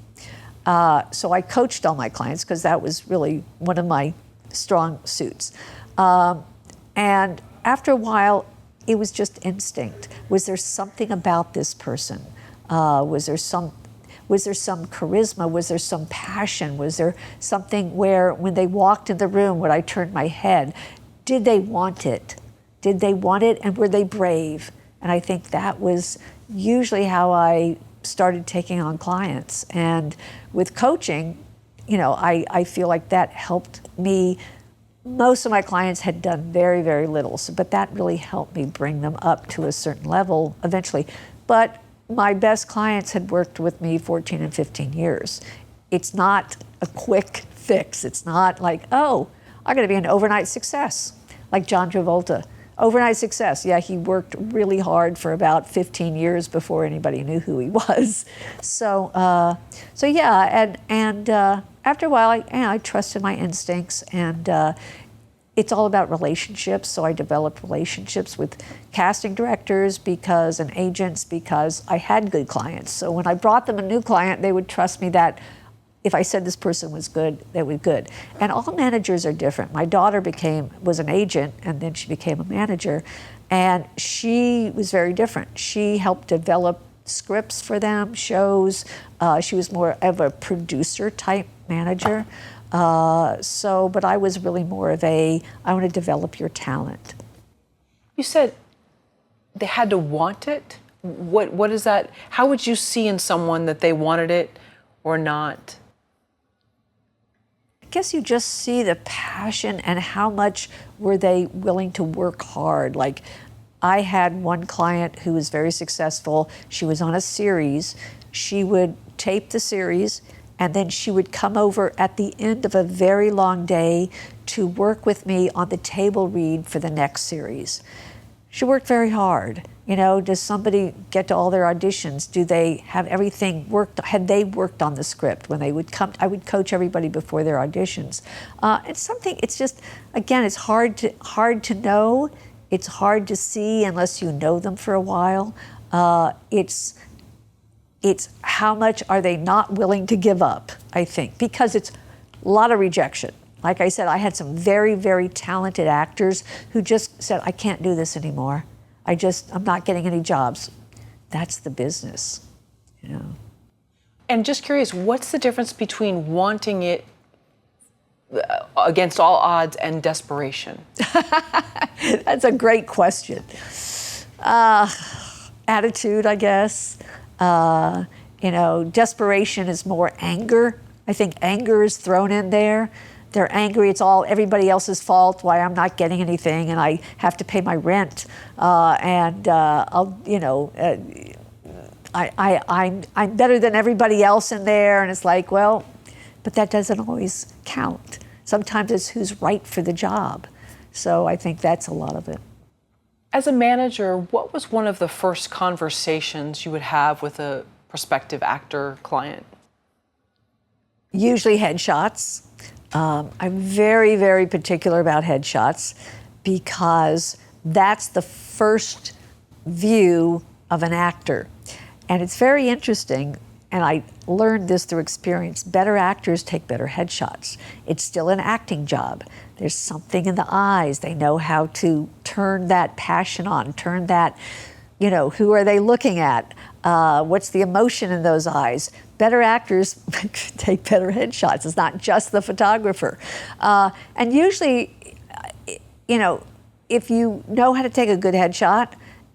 So I coached all my clients because that was really one of my strong suits. And after a while, it was just instinct. Was there something about this person? Was there some charisma? Was there some passion? Was there something where when they walked in the room, when I turned my head, did they want it? Did they want it, and were they brave? And I think that was usually how I started taking on clients. And with coaching, I feel like that helped me. Most of my clients had done very, very little, but that really helped me bring them up to a certain level eventually. But my best clients had worked with me 14 and 15 years. It's not a quick fix. It's not like, oh, I'm going to be an overnight success, like John Travolta. Overnight success. Yeah, he worked really hard for about 15 years before anybody knew who he was. So yeah, and after a while, I trusted my instincts, and it's all about relationships. So I developed relationships with casting directors and agents because I had good clients. So when I brought them a new client, they would trust me that if I said this person was good, they were good. And all managers are different. My daughter was an agent, and then she became a manager, and she was very different. She helped develop scripts for them, shows. She was more of a producer type manager. But I was really more of I want to develop your talent. You said they had to want it. What is that? How would you see in someone that they wanted it or not? I guess you just see the passion and how much were they willing to work hard. Like, I had one client who was very successful. She was on a series. She would tape the series, And then she would come over at the end of a very long day to work with me on the table read for the next series. She worked very hard. You know, does somebody get to all their auditions? Do they have everything worked? Had they worked on the script when they would come? I would coach everybody before their auditions. It's something. It's just, again, it's hard to know. It's hard to see unless you know them for a while. It's how much are they not willing to give up, I think, because it's a lot of rejection. Like I said, I had some very, very talented actors who just said, I can't do this anymore. I'm not getting any jobs. That's the business, you know. And just curious, what's the difference between wanting it against all odds and desperation? That's a great question. Attitude, I guess. You know, desperation is more anger. I think anger is thrown in there. They're angry, it's all everybody else's fault, why I'm not getting anything, and I have to pay my rent, I'm better than everybody else in there, and it's like, well, but that doesn't always count. Sometimes it's who's right for the job. So I think that's a lot of it. As a manager, what was one of the first conversations you would have with a prospective actor client? Usually headshots. I'm very, very particular about headshots because that's the first view of an actor. And it's very interesting, and I learned this through experience. Better actors take better headshots. It's still an acting job. There's something in the eyes. They know how to turn that passion on, turn that, you know, who are they looking at? What's the emotion in those eyes? Better actors take better headshots. It's not just the photographer. And usually, you know, if you know how to take a good headshot,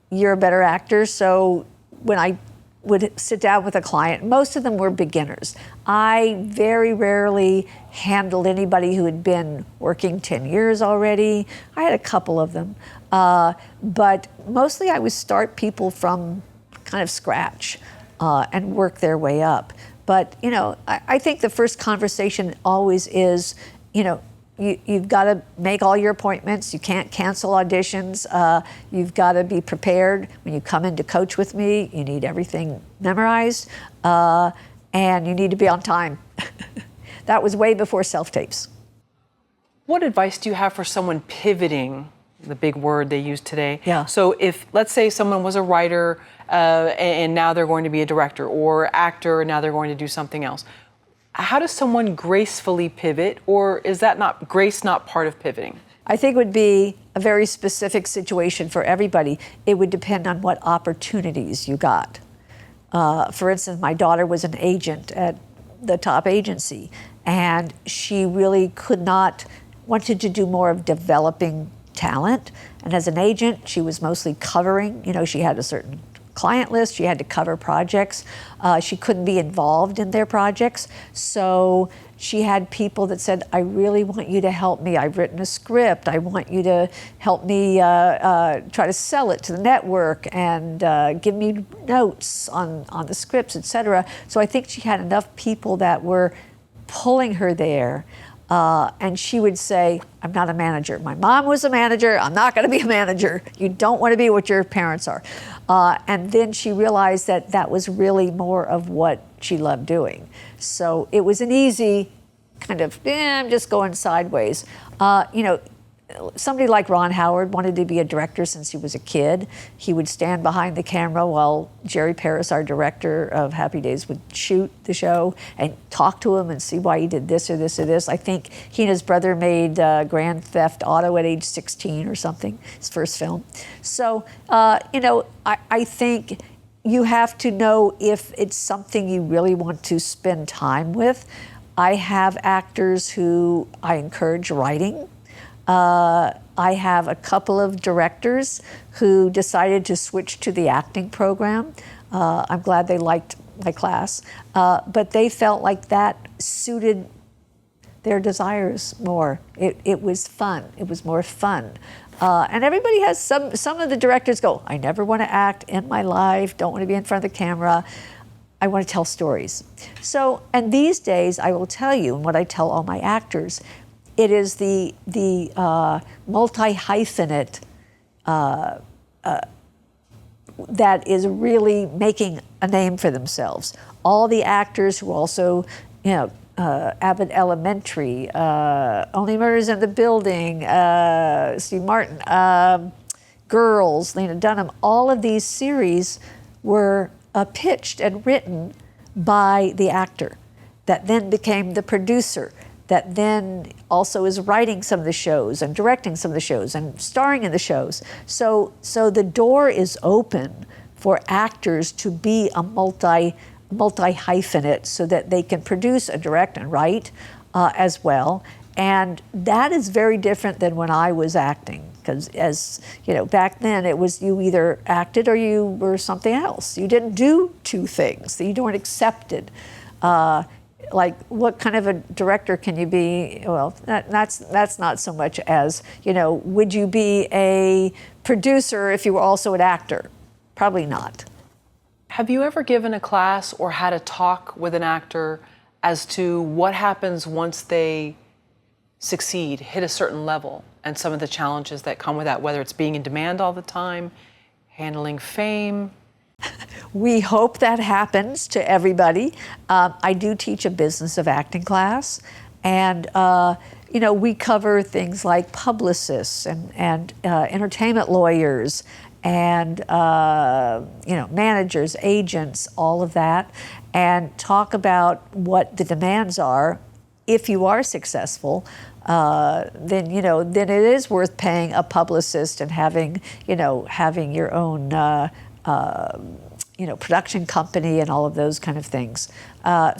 you're a better actor. So when I would sit down with a client, most of them were beginners. I very rarely handled anybody who had been working 10 years already. I had a couple of them. But mostly I would start people from kind of scratch and work their way up. But, you know, I think the first conversation always is, you know, you've got to make all your appointments. You can't cancel auditions. You've got to be prepared. When you come in to coach with me, you need everything memorized, and you need to be on time. That was way before self-tapes. What advice do you have for someone pivoting, the big word they use today? Yeah. So if, let's say someone was a writer and now they're going to be a director, or actor and now they're going to do something else. How does someone gracefully pivot, or is that not part of pivoting? I think it would be a very specific situation for everybody. It would depend on what opportunities you got. For instance, my daughter was an agent at the top agency, and she really wanted to do more of developing talent. And as an agent, she was mostly covering, you know, she had a certain client list, she had to cover projects. She couldn't be involved in their projects. So she had people that said, I really want you to help me. I've written a script. I want you to help me try to sell it to the network and give me notes on the scripts, et cetera. So I think she had enough people that were pulling her there. And she would say, I'm not a manager. My mom was a manager. I'm not going to be a manager. You don't want to be what your parents are. And then she realized that that was really more of what she loved doing. So it was an easy kind of, I'm just going sideways. You know, somebody like Ron Howard wanted to be a director since he was a kid. He would stand behind the camera while Jerry Paris, our director of Happy Days, would shoot the show and talk to him and see why he did this or this or this. I think he and his brother made Grand Theft Auto at age 16 or something, his first film. So, you know, I think you have to know if it's something you really want to spend time with. I have actors who I encourage writing. I have a couple of directors who decided to switch to the acting program. I'm glad they liked my class, but they felt like that suited their desires more. It was fun. It was more fun. And everybody has some of the directors go, I never want to act in my life, don't want to be in front of the camera. I want to tell stories. So, and these days, I will tell you, and what I tell all my actors, it is the multi-hyphenate that is really making a name for themselves. All the actors who also, Abbott Elementary, Only Murders in the Building, Steve Martin, Girls, Lena Dunham, all of these series were pitched and written by the actor that then became the producer, that then also is writing some of the shows and directing some of the shows and starring in the shows. So the door is open for actors to be a multi-hyphenate so that they can produce and direct and write as well. And that is very different than when I was acting, because as you know, back then it was you either acted or you were something else. You didn't do two things. You weren't accepted. Like, what kind of a director can you be? Well, that's not so much as, would you be a producer if you were also an actor? Probably not. Have you ever given a class or had a talk with an actor as to what happens once they succeed, hit a certain level, and some of the challenges that come with that, whether it's being in demand all the time, handling fame? We hope that happens to everybody. I do teach a business of acting class, and we cover things like publicists and entertainment lawyers and managers, agents, all of that, and talk about what the demands are. If you are successful, then it is worth paying a publicist and having your own production company and all of those kind of things. I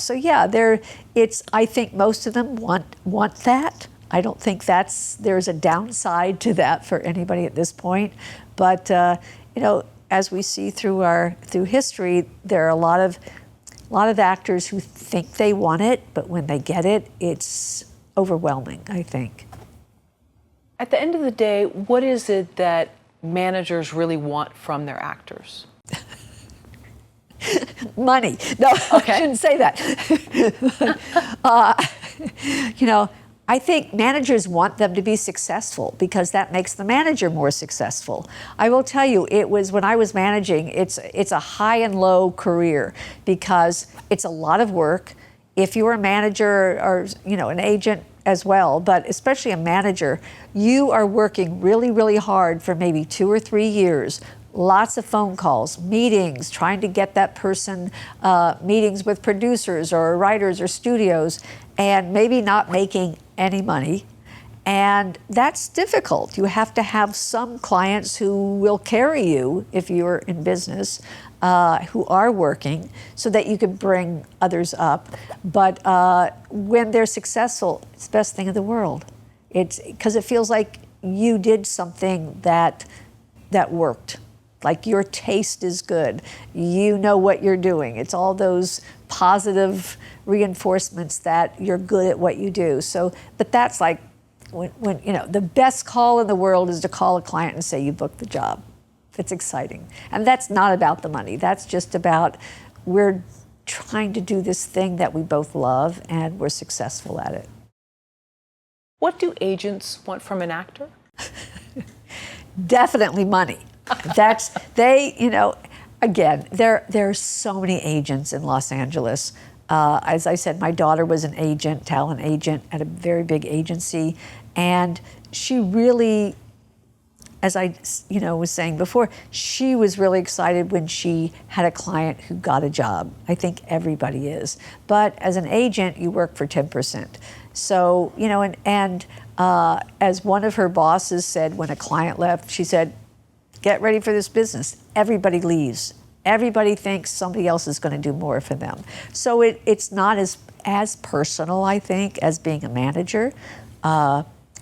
think most of them want that. I don't think there's a downside to that for anybody at this point. But as we see through history, there are a lot of actors who think they want it, but when they get it, it's overwhelming, I think. At the end of the day, what is it that managers really want from their actors? Money. No, okay. I shouldn't say that. I think managers want them to be successful because that makes the manager more successful. I will tell you, it was when I was managing, it's a high and low career because it's a lot of work. If you're a manager or an agent as well, but especially a manager, you are working really, really hard for maybe 2 or 3 years. Lots of phone calls, meetings, trying to get that person meetings with producers or writers or studios, and maybe not making any money. And that's difficult. You have to have some clients who will carry you if you're in business, who are working, so that you can bring others up. But when they're successful, it's the best thing in the world. It's because it feels like you did something that worked. Like your taste is good. You know what you're doing. It's all those positive reinforcements that you're good at what you do. So, but that's like when the best call in the world is to call a client and say you booked the job. It's exciting. And that's not about the money. That's just about we're trying to do this thing that we both love and we're successful at it. What do agents want from an actor? Definitely money. Again, there are so many agents in Los Angeles. As I said, my daughter was an agent, talent agent at a very big agency, and she really, as I was saying before, she was really excited when she had a client who got a job. I think everybody is. But as an agent, you work for 10%. So, as one of her bosses said when a client left, she said, "Get ready for this business. Everybody leaves. Everybody thinks somebody else is going to do more for them." So it's not as personal, I think, as being a manager.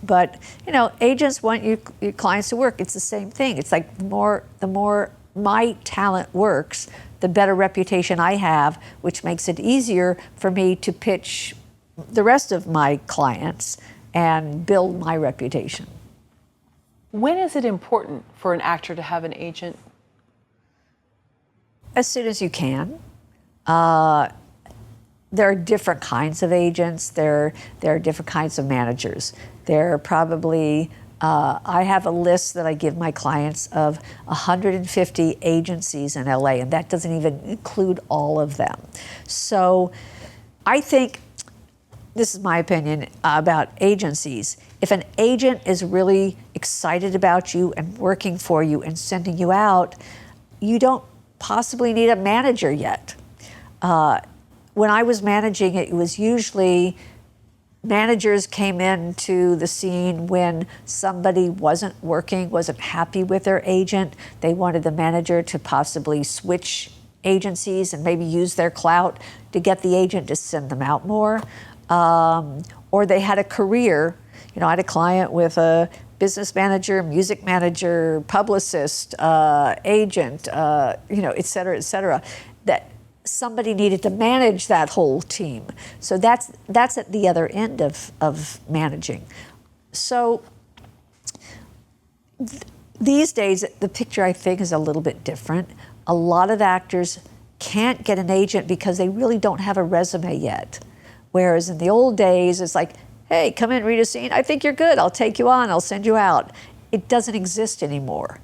But agents want your clients to work. It's the same thing. It's like the more my talent works, the better reputation I have, which makes it easier for me to pitch the rest of my clients and build my reputation. When is it important for an actor to have an agent? As soon as you can. There are different kinds of agents. There are different kinds of managers. There are probably, I have a list that I give my clients of 150 agencies in LA, and that doesn't even include all of them. So I think, this is my opinion about agencies. If an agent is really excited about you and working for you and sending you out, you don't possibly need a manager yet. When I was managing, it was usually managers came into the scene when somebody wasn't working, wasn't happy with their agent. They wanted the manager to possibly switch agencies and maybe use their clout to get the agent to send them out more. Or they had a career. You know, I had a client with a business manager, music manager, publicist, agent, et cetera, that somebody needed to manage that whole team. So that's at the other end of managing. So these days, the picture, I think, is a little bit different. A lot of actors can't get an agent because they really don't have a resume yet. Whereas in the old days, it's like, hey, come in, read a scene. I think you're good. I'll take you on. I'll send you out. It doesn't exist anymore.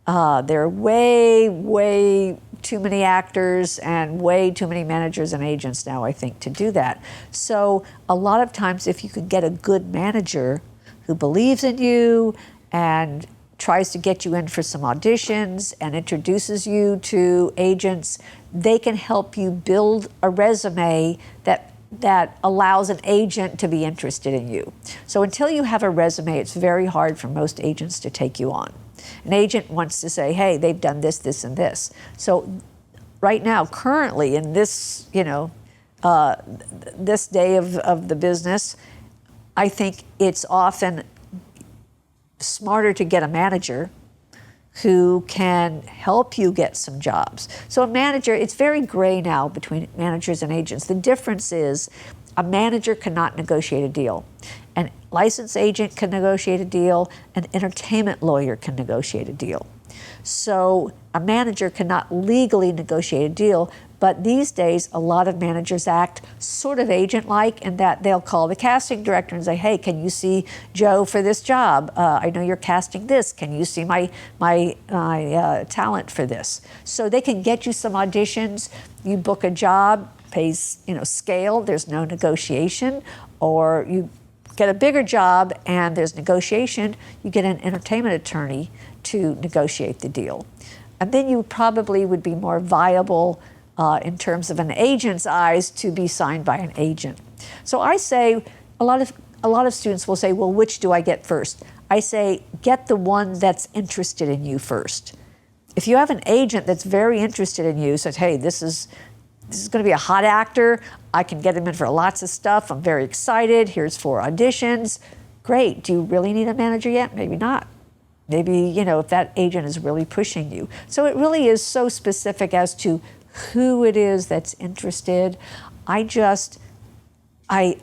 There are way too many actors and way too many managers and agents now, I think, to do that. So a lot of times, if you could get a good manager who believes in you and tries to get you in for some auditions and introduces you to agents, they can help you build a resume that allows an agent to be interested in you. So until you have a resume, it's very hard for most agents to take you on. An agent wants to say, hey, they've done this, this, and this. So right now, currently in this, this day of the business, I think it's often smarter to get a manager who can help you get some jobs. So a manager, it's very gray now between managers and agents. The difference is a manager cannot negotiate a deal. An licensed agent can negotiate a deal. An entertainment lawyer can negotiate a deal. So a manager cannot legally negotiate a deal, but these days a lot of managers act sort of agent-like in that they'll call the casting director and say, hey, can you see Joe for this job? I know you're casting this. Can you see my talent for this? So they can get you some auditions. You book a job, pays scale, there's no negotiation, or you get a bigger job and there's negotiation, you get an entertainment attorney to negotiate the deal. And then you probably would be more viable in terms of an agent's eyes to be signed by an agent. So I say, a lot of students will say, well, which do I get first? I say, get the one that's interested in you first. If you have an agent that's very interested in you, says, hey, this is going to be a hot actor, I can get him in for lots of stuff, I'm very excited, here's 4 auditions, great. Do you really need a manager yet? Maybe not. Maybe, if that agent is really pushing you. So it really is so specific as to who it is that's interested. I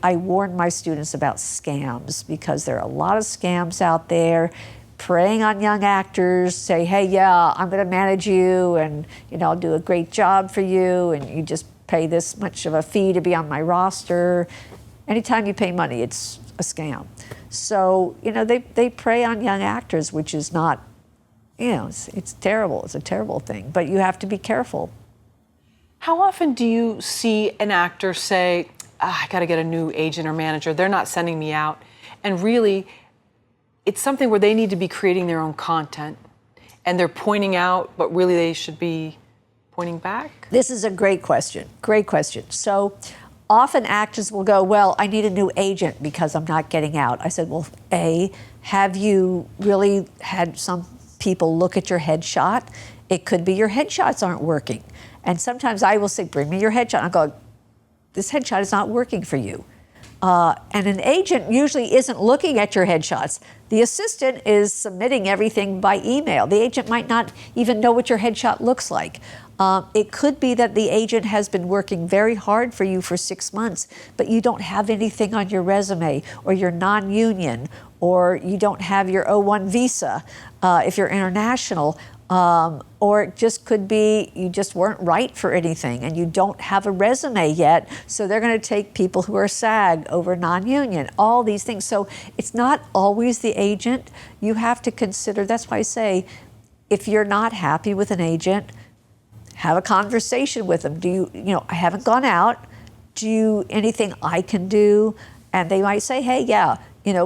warn my students about scams because there are a lot of scams out there preying on young actors, say, hey, yeah, I'm going to manage you and, I'll do a great job for you and you just pay this much of a fee to be on my roster. Anytime you pay money, it's a scam. So, they prey on young actors, which is not, it's terrible. It's a terrible thing, but you have to be careful. How often do you see an actor say, I got to get a new agent or manager, they're not sending me out, and really it's something where they need to be creating their own content and they're pointing out, but really they should be pointing back? This is a great question. Great question. So often actors will go, well, I need a new agent because I'm not getting out. I said, well, have you really had some people look at your headshot? It could be your headshots aren't working. And sometimes I will say, bring me your headshot. I'll go, this headshot is not working for you. And an agent usually isn't looking at your headshots. The assistant is submitting everything by email. The agent might not even know what your headshot looks like. It could be that the agent has been working very hard for you for 6 months, but you don't have anything on your resume, or you're non-union, or you don't have your O1 visa if you're international. Or it just could be you just weren't right for anything and you don't have a resume yet, so they're going to take people who are SAG over non-union, all these things. So it's not always the agent. You have to consider, that's why I say, if you're not happy with an agent, have a conversation with them. I haven't gone out. Anything I can do? And they might say, hey, yeah,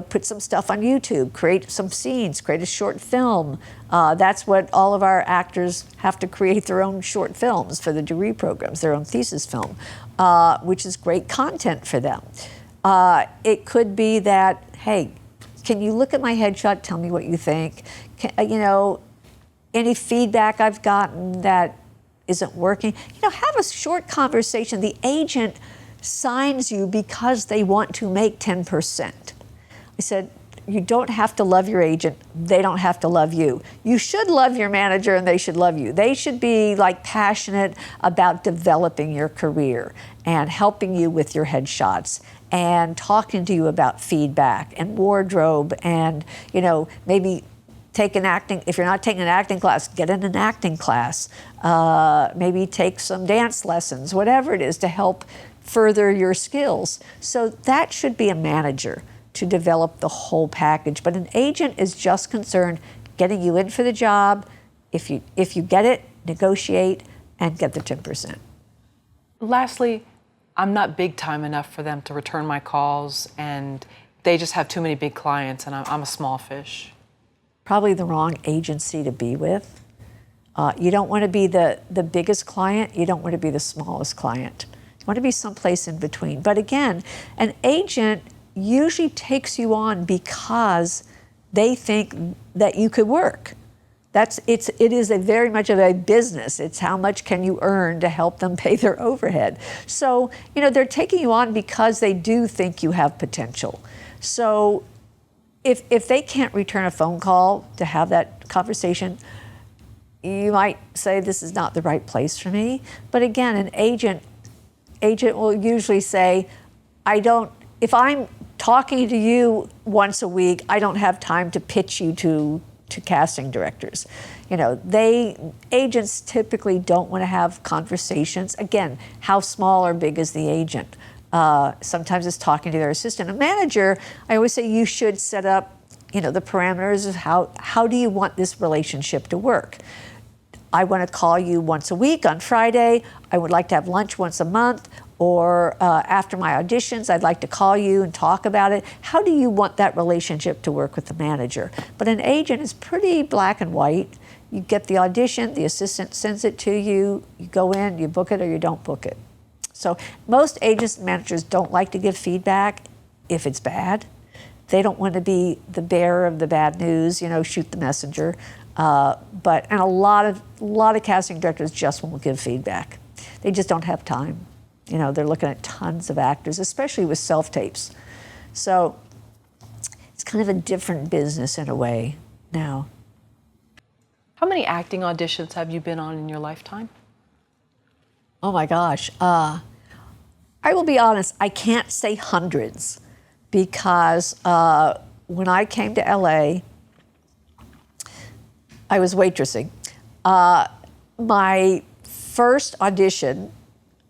put some stuff on YouTube, create some scenes, create a short film. That's what all of our actors have to create, their own short films for the degree programs, their own thesis film, which is great content for them. It could be that, hey, can you look at my headshot, tell me what you think? Any feedback I've gotten that isn't working, have a short conversation. The agent signs you because they want to make 10%. I said, you don't have to love your agent. They don't have to love you. You should love your manager and they should love you. They should be passionate about developing your career and helping you with your headshots and talking to you about feedback and wardrobe and, maybe take an acting, if you're not taking an acting class, get in an acting class. Maybe take some dance lessons, whatever it is to help further your skills. So that should be a manager to develop the whole package. But an agent is just concerned getting you in for the job. If you get it, negotiate and get the 10%. Lastly, I'm not big time enough for them to return my calls, and they just have too many big clients, and I'm a small fish. Probably the wrong agency to be with. You don't want to be the biggest client. You don't want to be the smallest client. You want to be someplace in between. But again, an agent usually takes you on because they think that you could work. It is very much of a business. It's how much can you earn to help them pay their overhead. So, they're taking you on because they do think you have potential. So if they can't return a phone call to have that conversation, you might say this is not the right place for me. But again, an agent will usually say, if I'm talking to you once a week, I don't have time to pitch you to casting directors. Agents typically don't want to have conversations. Again, how small or big is the agent? Sometimes it's talking to their assistant. A manager, I always say you should set up, the parameters of how do you want this relationship to work? I want to call you once a week on Friday. I would like to have lunch once a month. Or after my auditions, I'd like to call you and talk about it. How do you want that relationship to work with the manager? But an agent is pretty black and white. You get the audition, the assistant sends it to you, you go in, you book it or you don't book it. So most agents and managers don't like to give feedback if it's bad. They don't want to be the bearer of the bad news, shoot the messenger. But a lot of casting directors just won't give feedback. They just don't have time. They're looking at tons of actors, especially with self-tapes. So it's kind of a different business in a way now. How many acting auditions have you been on in your lifetime? Oh my gosh. I will be honest, I can't say hundreds because when I came to LA, I was waitressing. My first audition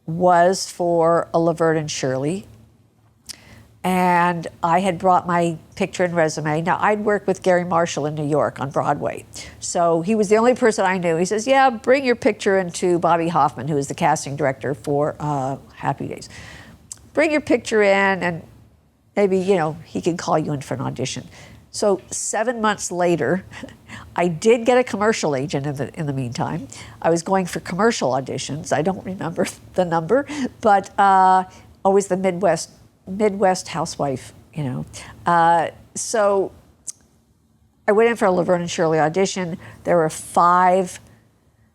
was for a Laverne and Shirley. And I had brought my picture and resume. Now, I'd worked with Gary Marshall in New York on Broadway. So he was the only person I knew. He says, yeah, bring your picture into Bobby Hoffman, who is the casting director for Happy Days. Bring your picture in and maybe, he can call you in for an audition. So 7 months later, I did get a commercial agent in the meantime. I was going for commercial auditions. I don't remember the number, but always the Midwest housewife, So I went in for a Laverne and Shirley audition. There were 5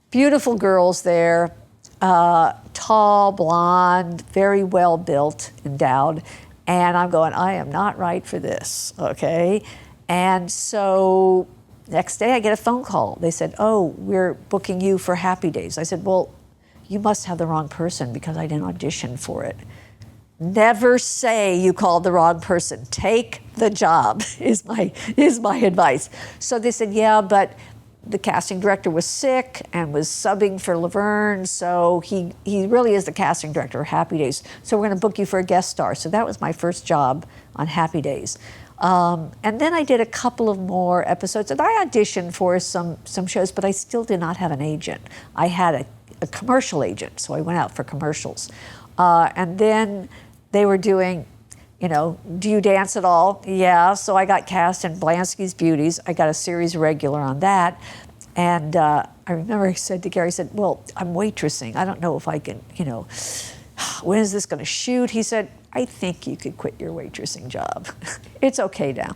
beautiful girls there, tall, blonde, very well built, endowed. And I'm going, I am not right for this, okay? And so next day I get a phone call. They said, oh, we're booking you for Happy Days. I said, well, you must have the wrong person because I didn't audition for it. Never say you called the wrong person. Take the job is my advice. So they said, yeah, but the casting director was sick and was subbing for Laverne, so he really is the casting director of Happy Days. So we're going to book you for a guest star. So that was my first job on Happy Days. And then I did a couple of more episodes, and I auditioned for some shows, but I still did not have an agent. I had a commercial agent, so I went out for commercials. And then they were doing, do you dance at all? Yeah, so I got cast in Blansky's Beauties. I got a series regular on that. And I remember I said to Gary, I said, well, I'm waitressing. I don't know if I can, when is this going to shoot? He said, I think you could quit your waitressing job. It's okay now.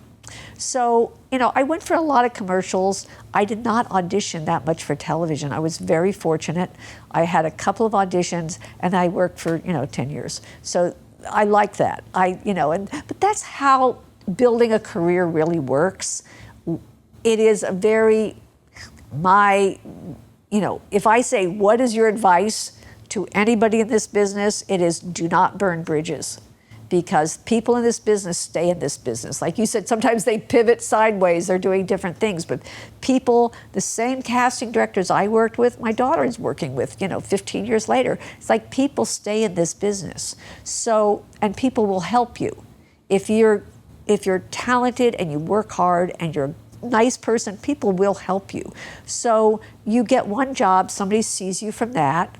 So, I went for a lot of commercials. I did not audition that much for television. I was very fortunate. I had a couple of auditions, and I worked for, 10 years. So I like that. But that's how building a career really works. It is a very, if I say, what is your advice to anybody in this business, it is do not burn bridges. Because people in this business stay in this business. Like you said, sometimes they pivot sideways, they're doing different things. But people, the same casting directors I worked with, my daughter is working with, 15 years later. It's like people stay in this business. So, and people will help you. If you're talented and you work hard and you're a nice person, people will help you. So you get one job, somebody sees you from that.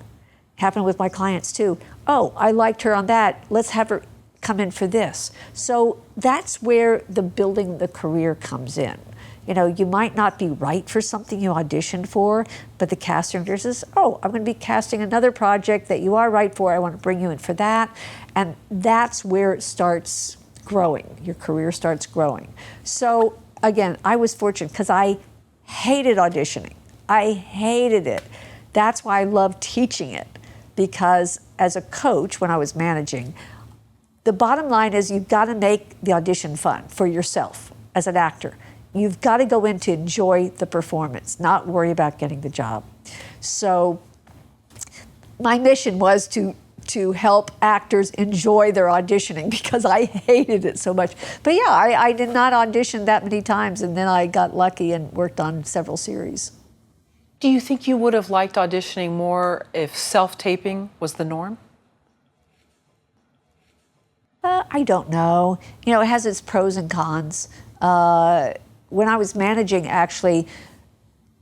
Happened with my clients too. Oh, I liked her on that. Let's have her come in for this. So that's where the building the career comes in. You might not be right for something you auditioned for, but the casting director says, oh, I'm going to be casting another project that you are right for. I want to bring you in for that. And that's where it starts growing. Your career starts growing. So again, I was fortunate because I hated auditioning. I hated it. That's why I love teaching it, because as a coach, when I was managing, the bottom line is you've got to make the audition fun for yourself as an actor. You've got to go in to enjoy the performance, not worry about getting the job. So my mission was to help actors enjoy their auditioning because I hated it so much. But yeah, I did not audition that many times, and then I got lucky and worked on several series. Do you think you would have liked auditioning more if self-taping was the norm? I don't know. It has its pros and cons. When I was managing, actually,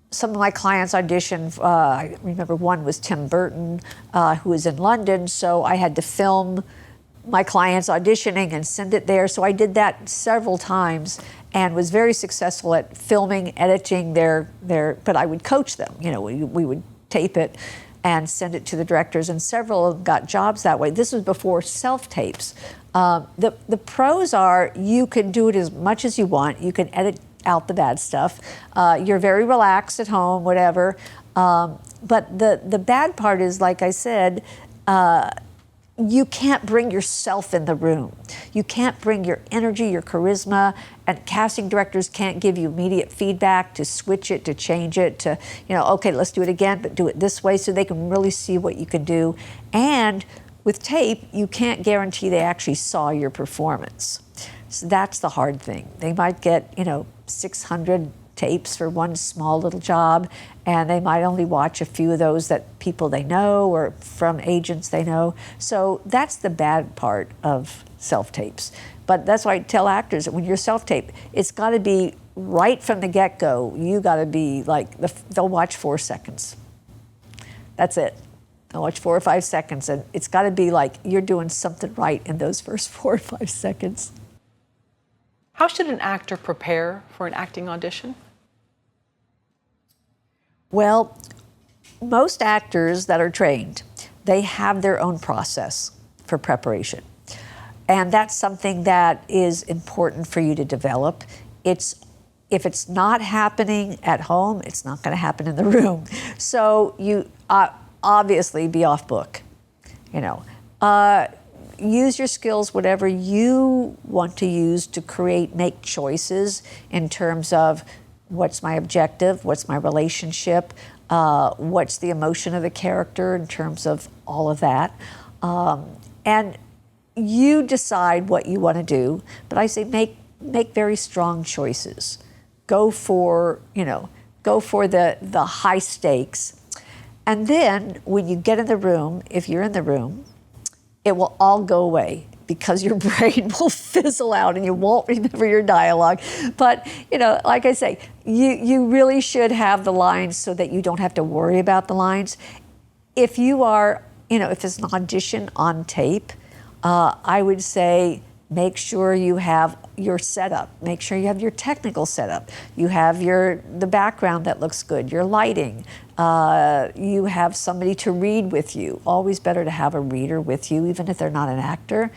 some of my clients auditioned. I remember one was Tim Burton, who was in London, so I had to film my clients auditioning and send it there. So I did that several times and was very successful at filming, editing but I would coach them. We would tape it and send it to the directors, and several of them got jobs that way. This was before self-tapes. The pros are you can do it as much as you want. You can edit out the bad stuff. You're very relaxed at home, whatever. But the bad part is, like I said, you can't bring yourself in the room. You can't bring your energy, your charisma, and casting directors can't give you immediate feedback to switch it, to change it, to, okay, let's do it again, but do it this way so they can really see what you can do. And with tape, you can't guarantee they actually saw your performance. So that's the hard thing. They might get, 600 tapes for one small little job, and they might only watch a few of those that people they know or from agents they know. So that's the bad part of self-tapes. But that's why I tell actors that when you're self-tape, it's got to be right from the get-go. You got to be like, they'll watch 4 seconds. That's it. They'll watch 4 or 5 seconds, and it's got to be like you're doing something right in those first 4 or 5 seconds. How should an actor prepare for an acting audition? Well, most actors that are trained, they have their own process for preparation. And that's something that is important for you to develop. If it's not happening at home, it's not going to happen in the room. So you obviously be off book, use your skills, whatever you want to use to make choices in terms of what's my objective, what's my relationship, what's the emotion of the character in terms of all of that. And you decide what you want to do, but I say make very strong choices. Go for, go for the high stakes. And then when you get in the room, if you're in the room, it will all go away because your brain will fizzle out and you won't remember your dialogue. But, like I say, you really should have the lines so that you don't have to worry about the lines. If you are, if it's an audition on tape, I would say make sure you have your setup. Make sure you have your technical setup. You have the background that looks good, your lighting. You have somebody to read with you. Always better to have a reader with you, even if they're not an actor.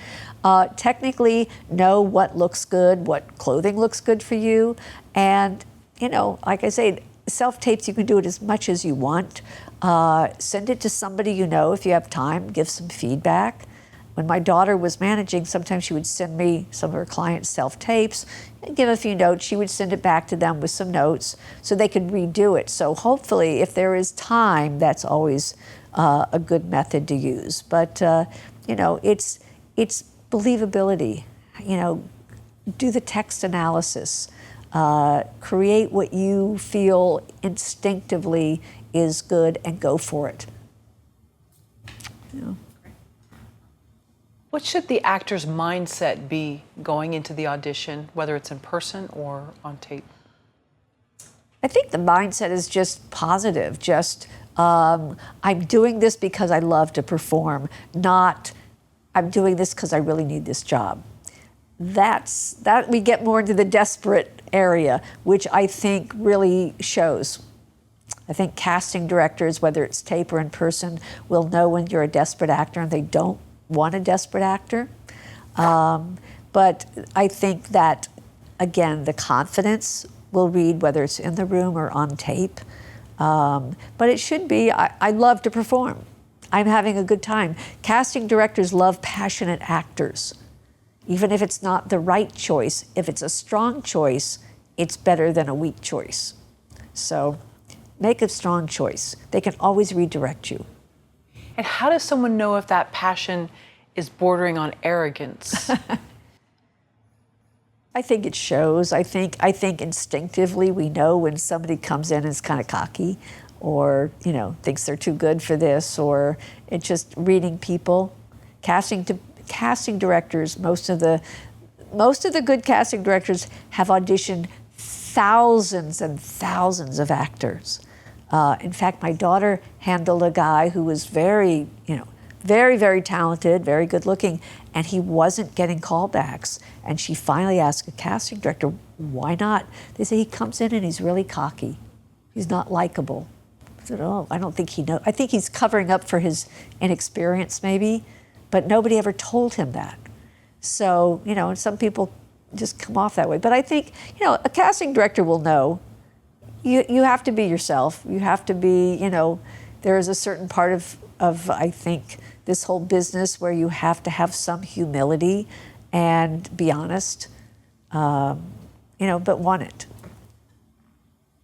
Technically, know what looks good, what clothing looks good for you. And, like I say, self-tapes, you can do it as much as you want. Send it to somebody you know if you have time. Give some feedback. When my daughter was managing, sometimes she would send me some of her clients' self-tapes and give a few notes. She would send it back to them with some notes so they could redo it. So hopefully, if there is time, that's always a good method to use. But, it's believability. Do the text analysis. Create what you feel instinctively is good and go for it. What should the actor's mindset be going into the audition, whether it's in person or on tape? I think the mindset is just positive. I'm doing this because I love to perform, not I'm doing this because I really need this job. That we get more into the desperate area, which I think really shows. I think casting directors, whether it's tape or in person, will know when you're a desperate actor and they don't want a desperate actor. But I think that, again, the confidence will read whether it's in the room or on tape. But it should be, I love to perform. I'm having a good time. Casting directors love passionate actors. Even if it's not the right choice, if it's a strong choice, it's better than a weak choice. So make a strong choice. They can always redirect you. And how does someone know if that passion is bordering on arrogance? I think it shows. I think instinctively we know when somebody comes in and is kind of cocky or, thinks they're too good for this, or it's just reading people. Casting directors, most of the good casting directors have auditioned thousands and thousands of actors. In fact, my daughter handled a guy who was very, very talented, very good looking, and he wasn't getting callbacks. And she finally asked a casting director, why not? They say he comes in and he's really cocky. He's not likable. I said, I don't think he knows. I think he's covering up for his inexperience maybe, but nobody ever told him that. So, and some people just come off that way. But I think, a casting director will know. You have to be yourself. You have to be, there is a certain part of I think, this whole business where you have to have some humility and be honest, but want it.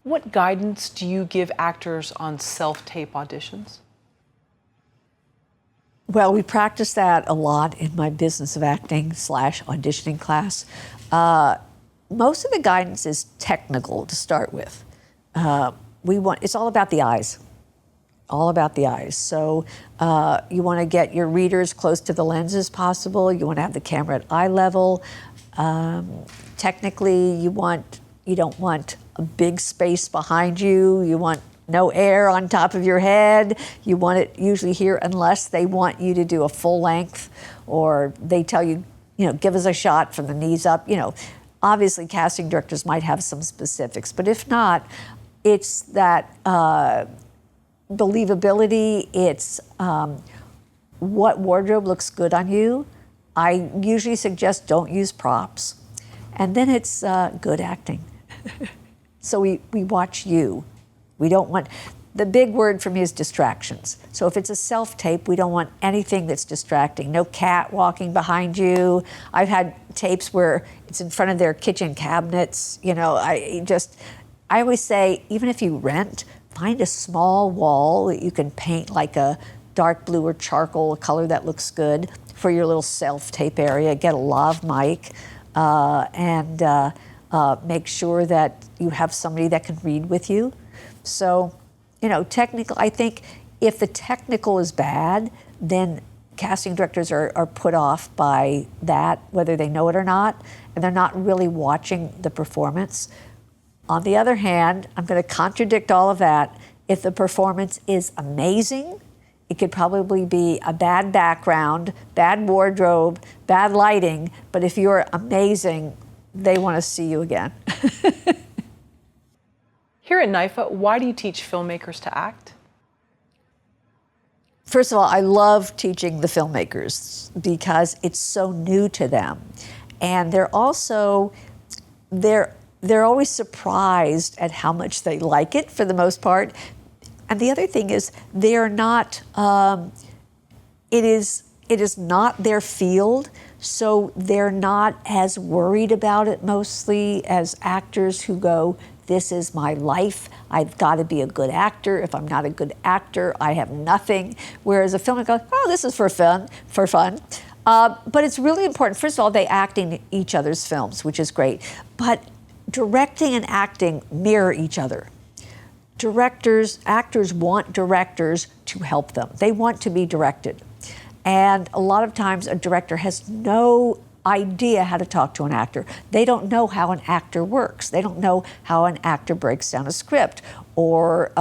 What guidance do you give actors on self-tape auditions? Well, we practice that a lot in my business of acting / auditioning class. Most of the guidance is technical to start with. It's all about the eyes. All about the eyes. So you want to get your readers close to the lens as possible. You want to have the camera at eye level. Technically, you don't want a big space behind you. You want no air on top of your head. You want it usually here unless they want you to do a full length or they tell you, give us a shot from the knees up. Obviously casting directors might have some specifics, but if not, it's that believability, it's what wardrobe looks good on you. I usually suggest don't use props. And then it's good acting. So we watch you. We don't want, the big word for me is distractions. So if it's a self-tape, we don't want anything that's distracting. No cat walking behind you. I've had tapes where it's in front of their kitchen cabinets. I always say, even if you rent, find a small wall that you can paint like a dark blue or charcoal, a color that looks good for your little self-tape area. Get a lav mic and make sure that you have somebody that can read with you. So, technical, I think if the technical is bad, then casting directors are put off by that, whether they know it or not, and they're not really watching the performance. On the other hand, I'm going to contradict all of that. If the performance is amazing, it could probably be a bad background, bad wardrobe, bad lighting, but if you're amazing, they want to see you again. Here at NYFA, why do you teach filmmakers to act? First of all, I love teaching the filmmakers because it's so new to them. And they're also, they're always surprised at how much they like it for the most part. And the other thing is they're not, it is not their field, so they're not as worried about it mostly as actors who go, this is my life, I've got to be a good actor. If I'm not a good actor, I have nothing. Whereas a filmmaker goes, oh, this is for fun. But it's really important. First of all, they act in each other's films, which is great. But directing and acting mirror each other. Actors want directors to help them. They want to be directed. And a lot of times a director has no idea how to talk to an actor. They don't know how an actor works. They don't know how an actor breaks down a script, or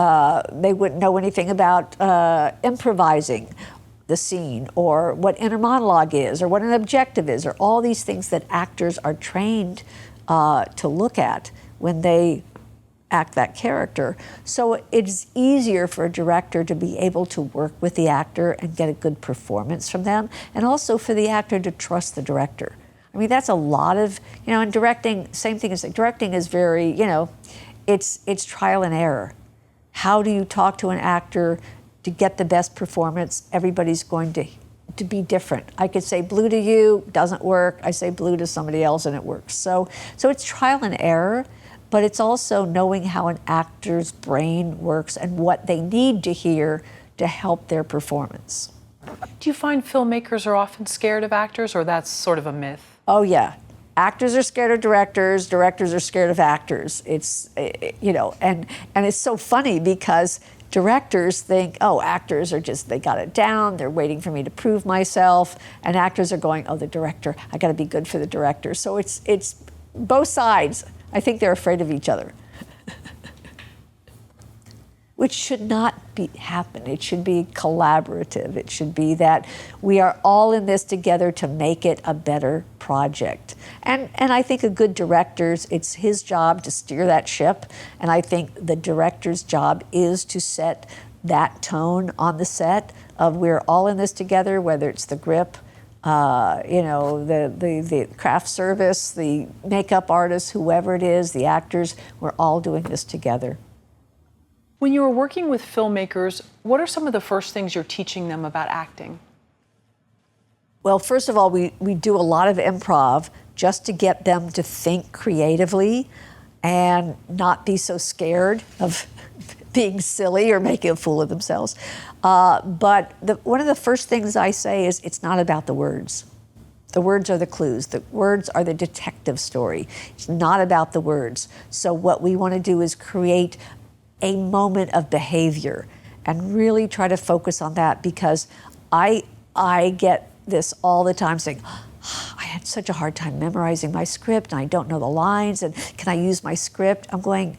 they wouldn't know anything about improvising the scene, or what inner monologue is, or what an objective is, or all these things that actors are trained to look at when they act that character. So it's easier for a director to be able to work with the actor and get a good performance from them, and also for the actor to trust the director. I mean, that's a lot of, in directing, same thing as directing is very, it's trial and error. How do you talk to an actor to get the best performance? Everybody's going to be different. I could say blue to you, doesn't work. I say blue to somebody else and it works. So it's trial and error. But it's also knowing how an actor's brain works and what they need to hear to help their performance. Do you find filmmakers are often scared of actors, or that's sort of a myth? Oh yeah, actors are scared of directors. Directors are scared of actors. It's and it's so funny because directors think, oh, actors are just, they got it down. They're waiting for me to prove myself, and actors are going, oh, the director, I got to be good for the director. So it's both sides. I think they're afraid of each other, which should not happen. It should be collaborative. It should be that we are all in this together to make it a better project. And I think a good director's, it's his job to steer that ship, and I think the director's job is to set that tone on the set of we're all in this together, whether it's the grip, the craft service, the makeup artists, whoever it is, the actors, we're all doing this together. When you are working with filmmakers, what are some of the first things you're teaching them about acting? Well, first of all, we do a lot of improv just to get them to think creatively and not be so scared of being silly or making a fool of themselves. But one of the first things I say is it's not about the words. The words are the clues. The words are the detective story. It's not about the words. So what we want to do is create a moment of behavior and really try to focus on that, because I get this all the time saying, I had such a hard time memorizing my script and I don't know the lines, and can I use my script? I'm going,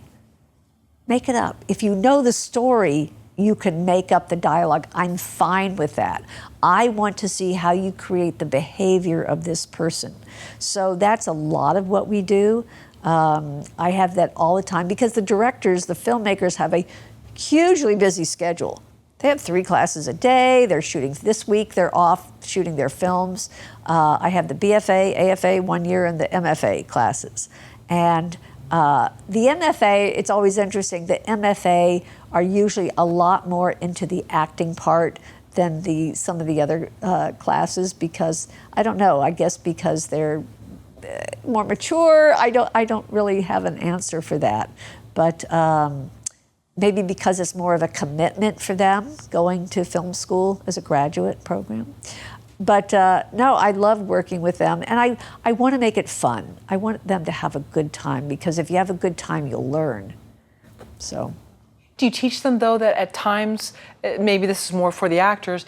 make it up. If you know the story, you can make up the dialogue. I'm fine with that. I want to see how you create the behavior of this person. So that's a lot of what we do. I have that all the time because the directors, the filmmakers have a hugely busy schedule. They have 3 classes a day. They're shooting this week. They're off shooting their films. I have the BFA, AFA 1 year, and the MFA classes. And the MFA, it's always interesting. The MFA are usually a lot more into the acting part than some of the other classes, because I don't know. I guess because they're more mature. I don't really have an answer for that, but maybe because it's more of a commitment for them going to film school as a graduate program. But no, I love working with them, and I want to make it fun. I want them to have a good time, because if you have a good time, you'll learn. So. Do you teach them, though, that at times, maybe this is more for the actors,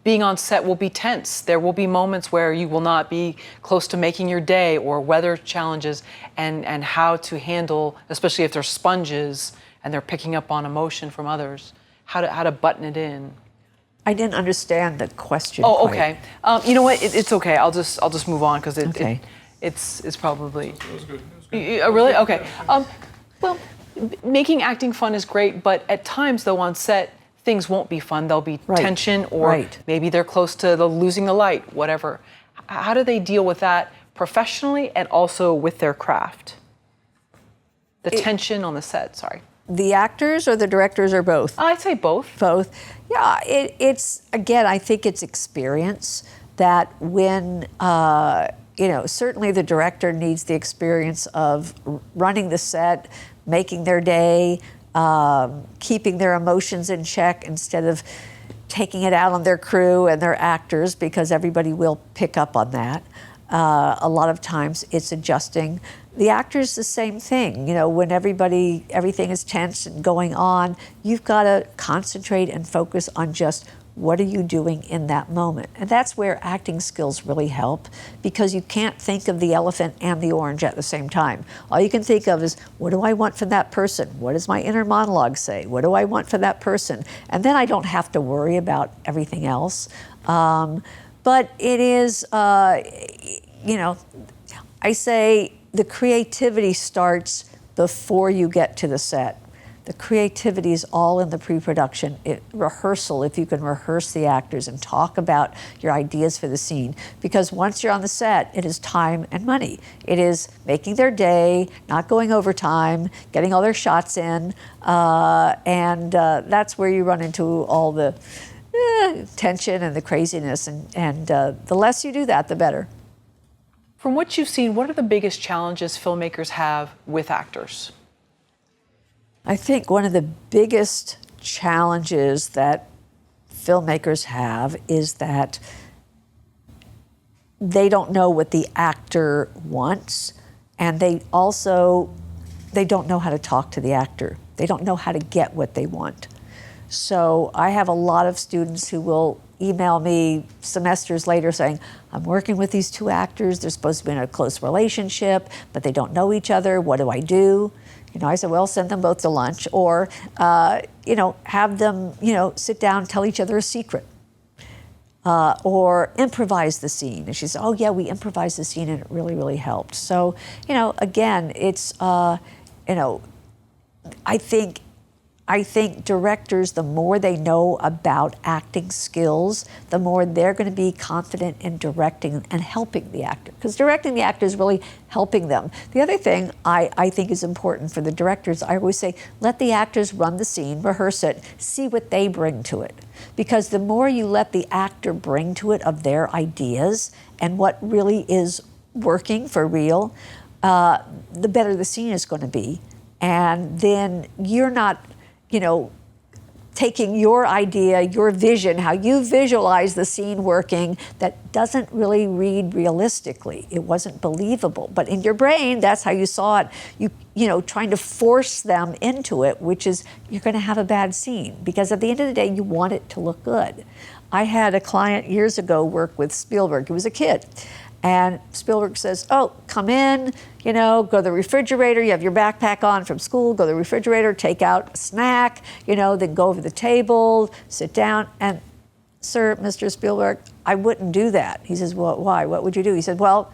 being on set will be tense? There will be moments where you will not be close to making your day, or weather challenges, and how to handle, especially if they're sponges and they're picking up on emotion from others, how to button it in. I didn't understand the question. Oh, quite. okay. You know what? It's okay. I'll just move on because Okay. it's probably. It was good. Really? Okay. Well, making acting fun is great, but at times, though, on set, things won't be fun. There'll be Right. tension, or Right. maybe they're close to losing the light, whatever. How do they deal with that professionally and also with their craft? The tension on the set, sorry. The actors or the directors or both? I'd say both. Both. Yeah, it's, again, I think it's experience that when, certainly the director needs the experience of running the set, making their day, keeping their emotions in check instead of taking it out on their crew and their actors, because everybody will pick up on that. A lot of times it's adjusting. The actors, the same thing. When everything is tense and going on, you've got to concentrate and focus on just what are you doing in that moment. And that's where acting skills really help, because you can't think of the elephant and the orange at the same time. All you can think of is, what do I want from that person? What does my inner monologue say? What do I want from that person? And then I don't have to worry about everything else. But it is, I say the creativity starts before you get to the set. The creativity is all in the pre-production. Rehearsal, if you can rehearse the actors and talk about your ideas for the scene. Because once you're on the set, it is time and money. It is making their day, not going overtime, getting all their shots in, and that's where you run into all the tension and the craziness. And the less you do that, the better. From what you've seen, what are the biggest challenges filmmakers have with actors? I think one of the biggest challenges that filmmakers have is that they don't know what the actor wants, and they don't know how to talk to the actor. They don't know how to get what they want. So I have a lot of students who will email me semesters later saying, I'm working with these two actors, they're supposed to be in a close relationship, but they don't know each other, what do I do? I said, well, send them both to lunch, or, have them, sit down and tell each other a secret. Or improvise the scene. And she said, oh yeah, we improvised the scene and it really, really helped. So, again, it's, I think directors, the more they know about acting skills, the more they're going to be confident in directing and helping the actor. Because directing the actor is really helping them. The other thing I think is important for the directors, I always say, let the actors run the scene, rehearse it, see what they bring to it. Because the more you let the actor bring to it of their ideas and what really is working for real, the better the scene is going to be. And then you're not taking your idea, your vision, how you visualize the scene working that doesn't really read realistically. It wasn't believable. But in your brain, that's how you saw it. Trying to force them into it, which is you're going to have a bad scene. Because at the end of the day, you want it to look good. I had a client years ago work with Spielberg. He was a kid. And Spielberg says, oh, come in, go to the refrigerator, you have your backpack on from school, go to the refrigerator, take out a snack, then go over the table, sit down. And, sir, Mr. Spielberg, I wouldn't do that. He says, well, why? What would you do? He said, well,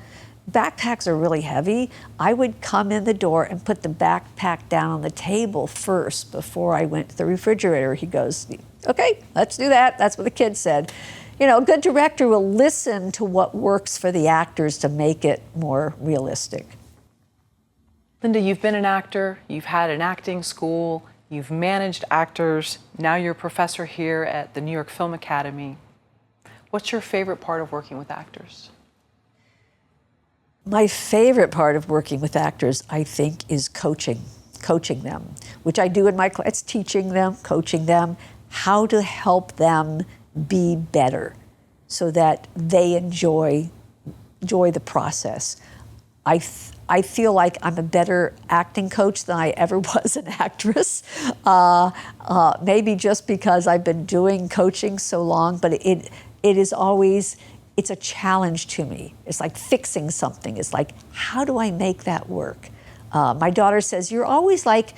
backpacks are really heavy. I would come in the door and put the backpack down on the table first before I went to the refrigerator. He goes, okay, let's do that. That's what the kid said. A good director will listen to what works for the actors to make it more realistic. Lynda, you've been an actor, you've had an acting school, you've managed actors, now you're a professor here at the New York Film Academy. What's your favorite part of working with actors? My favorite part of working with actors, I think, is coaching them, which I do in my class, teaching them, coaching them, how to help them be better so that they enjoy the process. I feel like I'm a better acting coach than I ever was an actress. Maybe just because I've been doing coaching so long, but it is always, it's a challenge to me. It's like fixing something. It's like, how do I make that work? My daughter says, you're always like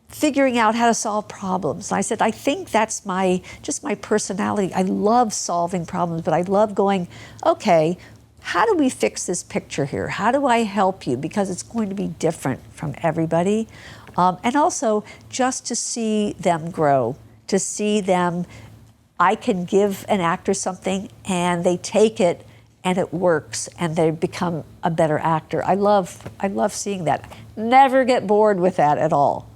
figuring out how to solve problems. And I said, I think that's just my personality. I love solving problems, but I love going, okay, how do we fix this picture here? How do I help you? Because it's going to be different from everybody. And also just to see them grow, to see them, I can give an actor something and they take it and it works and they become a better actor. I love seeing that. Never get bored with that at all.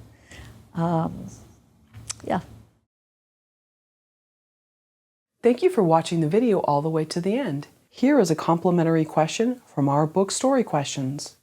Yeah. Thank you for watching the video all the way to the end. Here is a complimentary question from our book Story Questions.